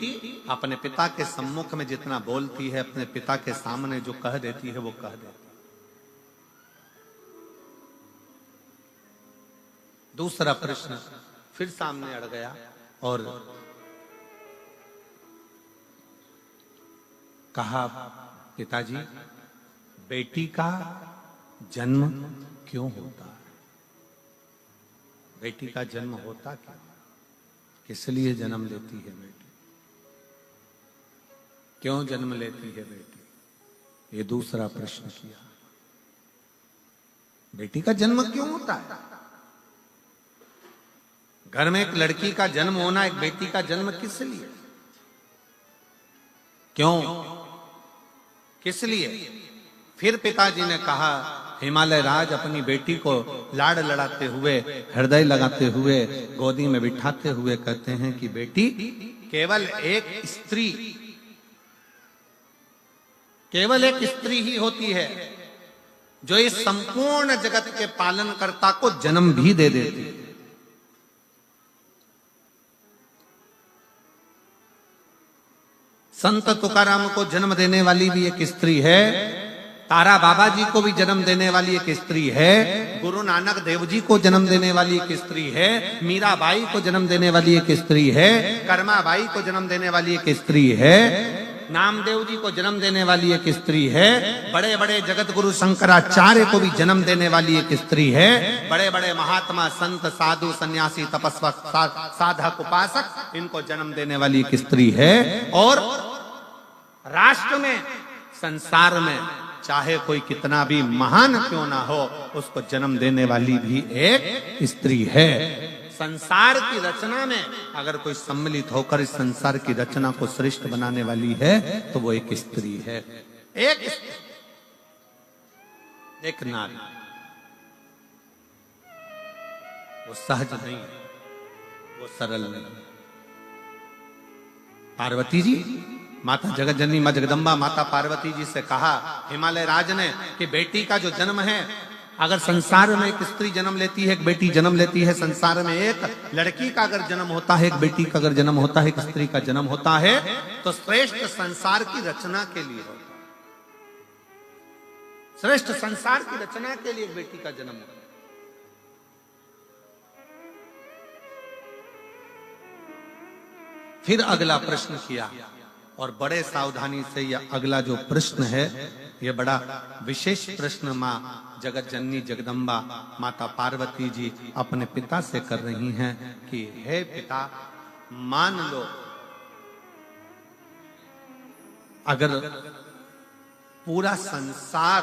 अपने पिता के सम्मुख में जितना बोलती है, अपने पिता के सामने जो कह देती है वो कह देती है। दूसरा प्रश्न फिर सामने अड़ गया और कहा, पिताजी बेटी का जन्म क्यों होता है? बेटी का जन्म होता क्यों? किस लिए जन्म लेती है बेटी? क्यों जन्म लेती है बेटी? ये दूसरा प्रश्न किया। बेटी का जन्म क्यों होता है? घर में एक लड़की का जन्म होना, एक बेटी का जन्म किस लिए? क्यों? किस लिए? फिर पिताजी ने कहा, हिमालय राज अपनी बेटी को लाड़ लड़ाते हुए, हृदय लगाते हुए, गोदी में बिठाते हुए कहते हैं कि बेटी केवल एक स्त्री, केवल एक स्त्री ही होती है जो इस संपूर्ण जगत के पालनकर्ता को जन्म भी दे देती है। संत तुकाराम को जन्म देने वाली भी एक स्त्री है, तारा बाबा जी को भी जन्म देने वाली एक स्त्री है, गुरु नानक देव जी को जन्म देने वाली एक स्त्री है, मीराबाई को जन्म देने वाली एक स्त्री है, कर्माबाई को जन्म देने वाली एक स्त्री है, नामदेव जी को जन्म देने वाली एक स्त्री है, बड़े बड़े जगत गुरु शंकराचार्य को भी जन्म देने वाली एक स्त्री है, बड़े बड़े महात्मा संत साधु सन्यासी तपस्वक साधक उपासक इनको जन्म देने वाली एक स्त्री है। और राष्ट्र में, संसार में चाहे कोई कितना भी महान क्यों ना हो, उसको जन्म देने वाली भी एक स्त्री है। संसार की रचना में अगर कोई सम्मिलित होकर इस संसार की रचना को श्रेष्ठ बनाने वाली है तो वो एक स्त्री है, एक नारी। वो सहज नहीं, वो सरल नहीं। पार्वती जी, माता जगत जननी मां जगदम्बा माता पार्वती जी से कहा हिमालय राज ने कि बेटी का जो जन्म है, अगर संसार में एक स्त्री जन्म लेती है, एक बेटी जन्म लेती है, संसार में एक लड़की का अगर जन्म होता है, एक बेटी का अगर जन्म होता है, एक स्त्री का जन्म होता है, तो श्रेष्ठ संसार की रचना के लिए होता है। श्रेष्ठ संसार की रचना के लिए एक बेटी का जन्म होता है। फिर अगला प्रश्न किया और बड़े सावधानी से यह अगला जो प्रश्न है, यह बड़ा विशेष प्रश्न मां जगत जननी जगदम्बा माता पार्वती जी अपने पिता से कर रही हैं कि हे पिता, मान लो अगर पूरा संसार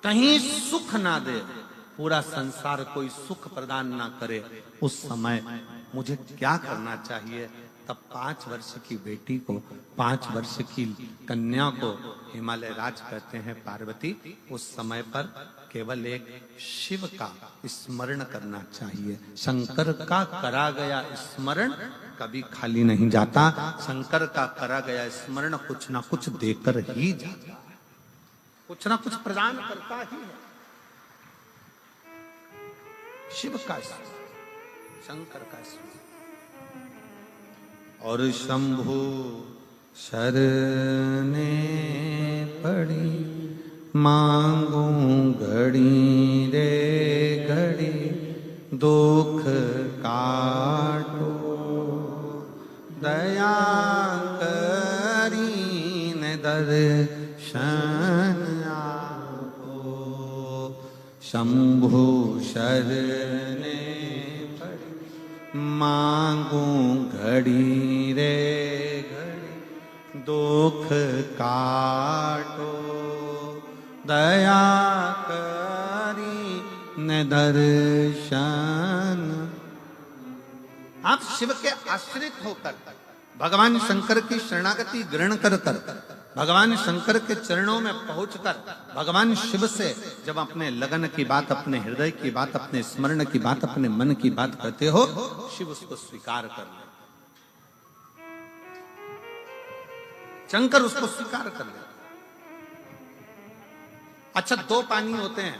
कहीं सुख ना दे, पूरा संसार कोई सुख प्रदान ना करे, उस समय मुझे क्या करना चाहिए? तब 5 वर्ष की बेटी को, 5 वर्ष की कन्या को हिमालय राज कहते हैं, पार्वती उस समय पर केवल एक शिव का स्मरण करना चाहिए। शंकर का करा गया स्मरण कभी खाली नहीं जाता। शंकर का करा गया स्मरण कुछ ना कुछ देकर ही जाता है, कुछ ना कुछ प्रदान करता ही है। शिव का स्मरण, शंकर का स्मरण। और शंभु शरणे पड़ी, मांगू घड़ी रे घड़ी, दुख काटो दया करीन दर्शन आपो। शंभु शरणे मांगू घड़ी रे घड़ी, दुख काटो दया करी न दर्शन। आप शिव के आश्रित होकर भगवान शंकर की शरणागति ग्रहण कर भगवान शंकर के चरणों में पहुंचकर भगवान शिव से जब अपने लगन की बात, अपने हृदय की बात, अपने स्मरण की बात, अपने मन की बात करते हो, शिव उसको स्वीकार कर ले, शंकर उसको स्वीकार कर ले। अच्छा, दो पानी होते हैं,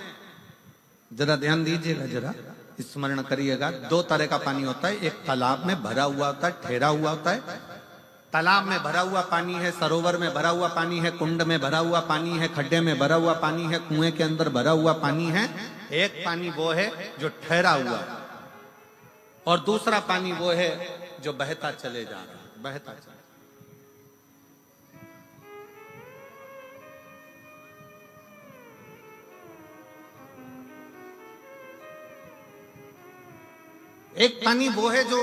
जरा ध्यान दीजिएगा, जरा स्मरण करिएगा। दो तरह का पानी होता है, एक तालाब में भरा हुआ होता है, ठहरा हुआ होता है। तालाब में भरा हुआ पानी है, सरोवर में भरा हुआ पानी है, कुंड में भरा हुआ पानी है, खड्डे में भरा हुआ पानी है, कुएं के अंदर भरा हुआ पानी है। एक पानी वो है जो ठहरा हुआ है, और दूसरा पानी वो है जो बहता चले जा रहा है, बहता चले। एक पानी वो है जो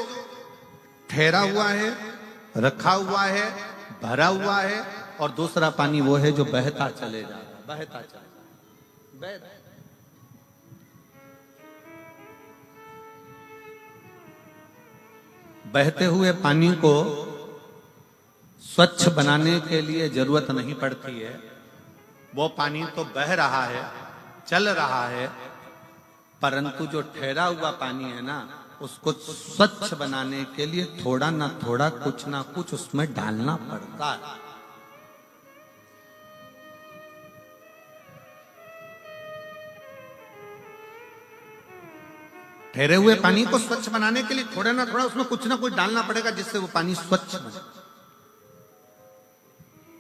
ठहरा हुआ है, रखा हुआ है, भरा हुआ है, और दूसरा पानी वो है जो बहता चले जा रहा है, बहता चले जा रहा है। बहते हुए पानी को स्वच्छ बनाने के लिए जरूरत नहीं पड़ती है। वो पानी तो बह रहा है, चल रहा है, परंतु जो ठहरा हुआ पानी है ना, उसको स्वच्छ बनाने के लिए थोड़ा ना थोड़ा, कुछ ना कुछ उसमें डालना पड़ता है। ठहरे हुए पानी को स्वच्छ बनाने के लिए थोड़ा ना थोड़ा उसमें कुछ ना कुछ डालना पड़ेगा, जिससे वो पानी स्वच्छ बने।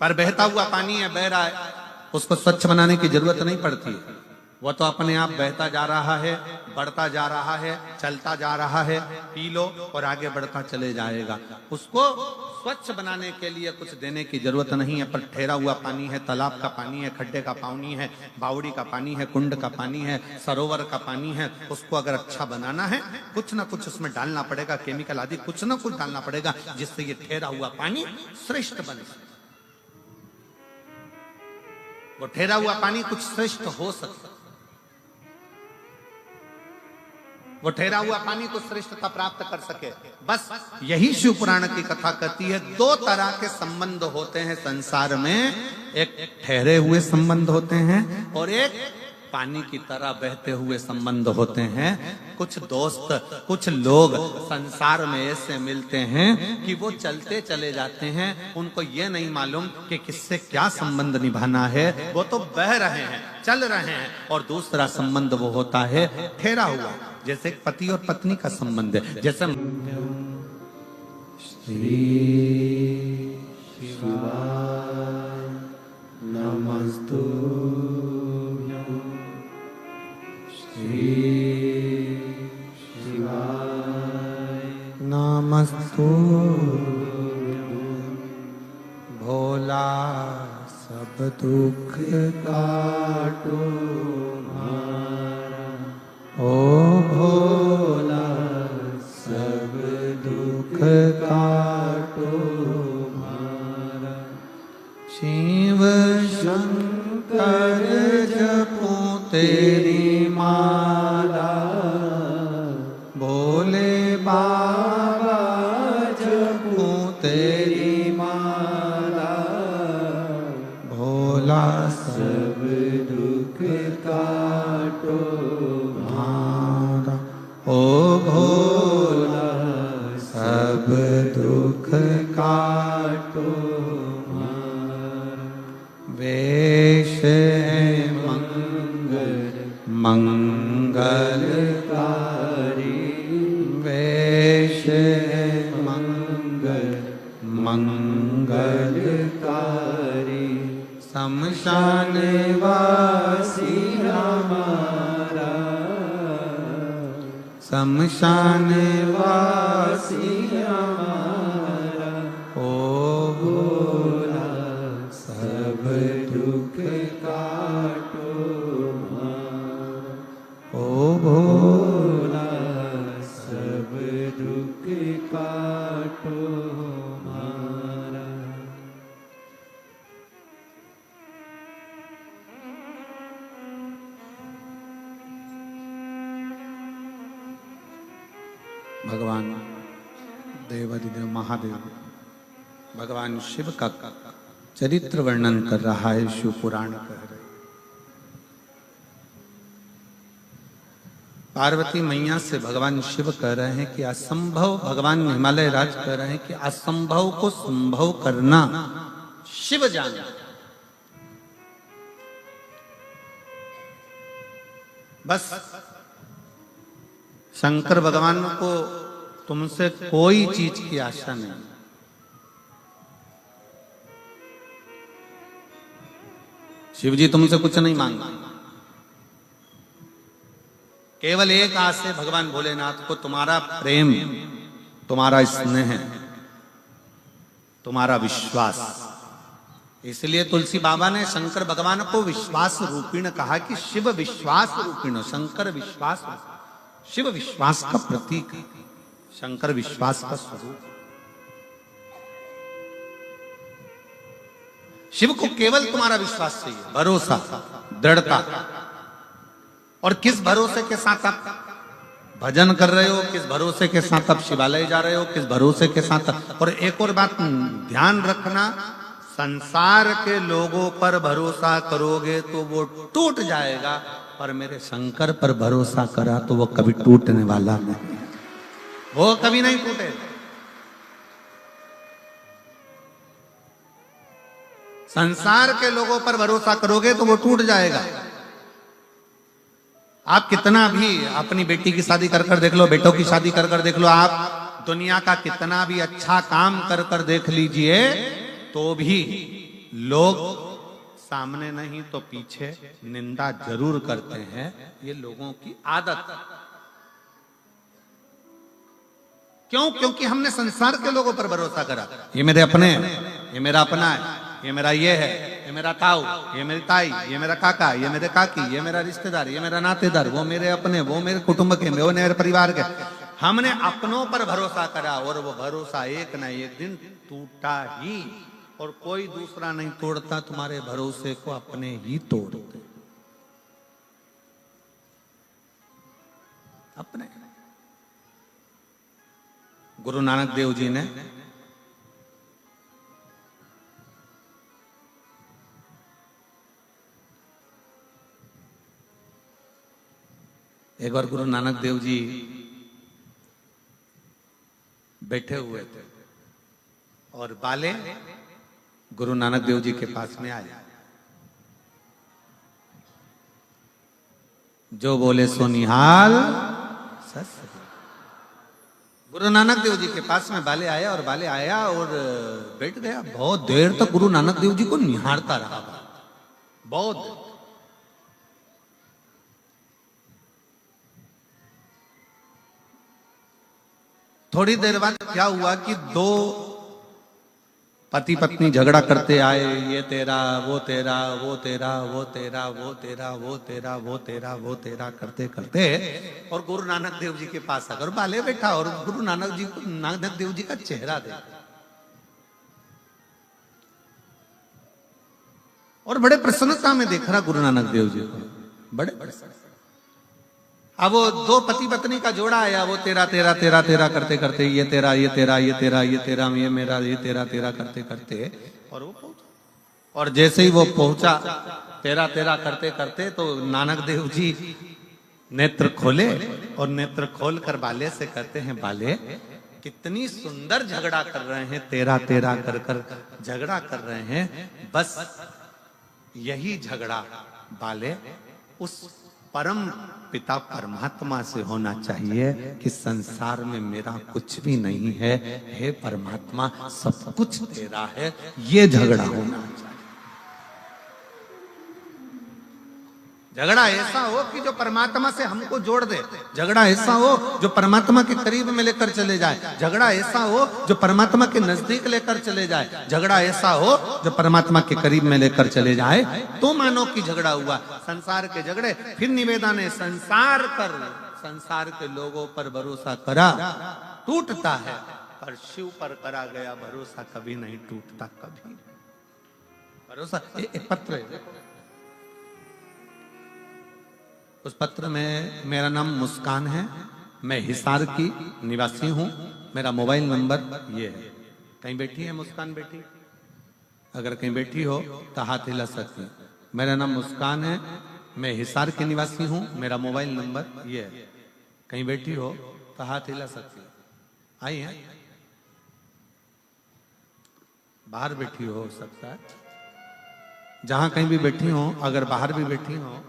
पर बहता हुआ पानी है, बह रहा है, उसको स्वच्छ बनाने की जरूरत नहीं पड़ती है। वो तो अपने आप बहता जा रहा है, बढ़ता जा रहा है, चलता जा रहा है। पी लो और आगे बढ़ता चले जाएगा। उसको स्वच्छ बनाने के लिए कुछ देने की जरूरत नहीं है। पर ठहरा हुआ पानी है, तालाब का पानी है, खड्डे का पानी है, बावड़ी का पानी है, कुंड का पानी है, सरोवर का पानी है, उसको अगर अच्छा बनाना है, कुछ ना कुछ उसमें डालना पड़ेगा, केमिकल आदि कुछ ना कुछ डालना पड़ेगा, जिससे ये ठहरा हुआ पानी श्रेष्ठ बने। वो ठहरा हुआ पानी कुछ श्रेष्ठ हो सकता, वो ठहरा हुआ पानी को श्रेष्ठता प्राप्त कर सके। बस यही शिव पुराण की कथा कहती है। दो तरह के संबंध होते हैं संसार में, एक ठहरे हुए संबंध होते हैं और एक पानी की तरह बहते हुए संबंध होते हैं। कुछ दोस्त, कुछ लोग संसार में ऐसे मिलते हैं कि वो चलते चले जाते हैं, उनको ये नहीं मालूम कि किससे क्या संबंध निभाना है। वो तो बह रहे हैं, चल रहे हैं। और दूसरा संबंध वो होता है ठहरा हुआ, जैसे पति और पत्नी का संबंध है। जैसे श्री शिवाय नमस्तुभ्यं। श्री शिवाय नमस्तुभ्यं। भोला सब दुख काटो ओ भोला सब दुख काटो मारा। शिव शंकर जपो तेरी माला, भोले बाबा जपो तेरी माला। भोला सब दुख काटो मारा, ओ भोला सब दुख काटो मारा। वेश मंगल मंगलकारी, वेश मंगल मंगलकारी। शमशान वासी हमारा, शमशान वासी हमारा। ओ भोला सब दुख काटो मारा। ओ भोला सब दुख काटो मारा। भगवान देवाधिदेव महादेव भगवान शिव का चरित्र वर्णन कर रहा है, शिव पुराण कह रहे। पार्वती मैया से भगवान शिव कह रहे हैं कि असंभव, भगवान हिमालय राज कह रहे हैं कि असंभव को संभव करना शिव जाना। बस शंकर भगवान को तुमसे कोई चीज की आशा नहीं। शिव जी तुमसे कुछ नहीं मांगते, केवल एक आस है भगवान भोलेनाथ को, तुम्हारा प्रेम, तुम्हारा स्नेह, तुम्हारा विश्वास। इसलिए तुलसी बाबा ने शंकर भगवान को विश्वास रूपीण कहा कि शिव विश्वास रूपीण, शंकर विश्वास, शिव विश्वास का प्रतीक, शंकर विश्वास का स्वरूप। शिव को केवल तुम्हारा विश्वास चाहिए, भरोसा, दृढ़ता। और किस भरोसे के साथ आप भजन कर रहे हो, किस भरोसे के साथ आप शिवालय जा रहे हो, किस भरोसे के साथ। और एक और बात ध्यान रखना, संसार के लोगों पर भरोसा करोगे तो वो टूट जाएगा, पर मेरे शंकर पर भरोसा करा तो वो कभी टूटने वाला नहीं, वो कभी नहीं टूटे। संसार के लोगों पर भरोसा करोगे तो वो टूट जाएगा। आप कितना भी अपनी बेटी की शादी कर कर देख लो, बेटों की शादी कर कर देख लो, आप दुनिया का कितना भी अच्छा काम कर कर देख लीजिए, तो भी लोग सामने नहीं तो पीछे निंदा जरूर करते हैं। ये लोगों की आदत। क्यों? क्योंकि हमने संसार के लोगों पर भरोसा करा। ये मेरे अपने हैं, ये मेरा अपना है, ये मेरा ये है, ये मेरा ताऊ, ये मेरी ताई, ये मेरा काका, ये मेरे काकी, ये मेरा रिश्तेदार, ये मेरा नातेदार, वो मेरे अपने, वो मेरे कुटुंब के, वो मेरे परिवार के। हमने अपनों पर भरोसा करा और वो भरोसा एक ना एक दिन टूटा ही। और कोई दूसरा नहीं तोड़ता तुम्हारे भरोसे को, अपने ही तोड़ते, अपने। गुरु नानक देव जी ने एक बार गुरु नानक देव जी बैठे हुए थे और बाले गुरु नानक देव जी के पास में आए। जो बोले सो निहाल सस। गुरु नानक देव जी के पास में बाले आया और बाले आया और बैठ गया। बहुत देर तक गुरु नानक देव जी को निहारता रहा, बहुत देर। थोड़ी देर बाद क्या हुआ कि दो पति पत्नी झगड़ा करते आए, ये तेरा, वो तेरा, वो तेरा, वो तेरा, वो तेरा, वो तेरा, वो तेरा, वो तेरा करते करते और गुरु नानक देव जी के पास आकर बाले बैठा और गुरु नानक देव जी का चेहरा देखा और बड़े प्रसन्नता में देख रहा गुरु नानक देव जी को, बड़े प्रसन्न। अब वो दो पति पत्नी का जोड़ा आया, वो तेरा तेरा तेरा तेरा करते करते, ये तेरा, ये तेरा, ये तेरा, ये तेरा, ये मेरा, ये तेरा तेरा करते करते और वो पहुंचा। और जैसे ही वो पहुंचा तेरा तेरा करते करते, तो नानक देव जी नेत्र खोले और नेत्र खोल कर बाले से कहते हैं, बाले कितनी सुंदर झगड़ा कर रहे हैं, तेरा तेरा कर कर झगड़ा कर रहे हैं। बस यही झगड़ा बाले उस परम पिता परमात्मा से होना चाहिए कि संसार में मेरा कुछ भी नहीं है, हे परमात्मा सब कुछ तेरा है, ये झगड़ा होना चाहिए। झगड़ा ऐसा हो कि जो परमात्मा से हमको जोड़ दे, झगड़ा ऐसा हो जो परमात्मा के करीब में लेकर चले जाए, झगड़ा ऐसा हो जो परमात्मा के नजदीक लेकर चले जाए, झगड़ा ऐसा हो जो परमात्मा के करीब में लेकर चले जाए, तो मानो कि झगड़ा हुआ। संसार के झगड़े, फिर निवेदन है, संसार के लोगों पर भरोसा करा टूटता है, पर शिव पर करा गया भरोसा कभी नहीं टूटता, कभी भरोसा। एक पत्र है, उस पत्र में मेरा नाम मुस्कान है, मैं हिसार की निवासी हूं, मेरा मोबाइल नंबर ये है। कहीं बैठी है मुस्कान बेटी? अगर कहीं बैठी हो तो हाथ हिला सकती है। मेरा नाम मुस्कान है, मैं हिसार की निवासी हूं, मेरा मोबाइल नंबर ये है। कहीं बैठी हो तो हाथ हिला सकती है। आई है? बाहर बैठी हो सकता है, जहां कहीं भी बैठी हो, अगर बाहर भी बैठी हो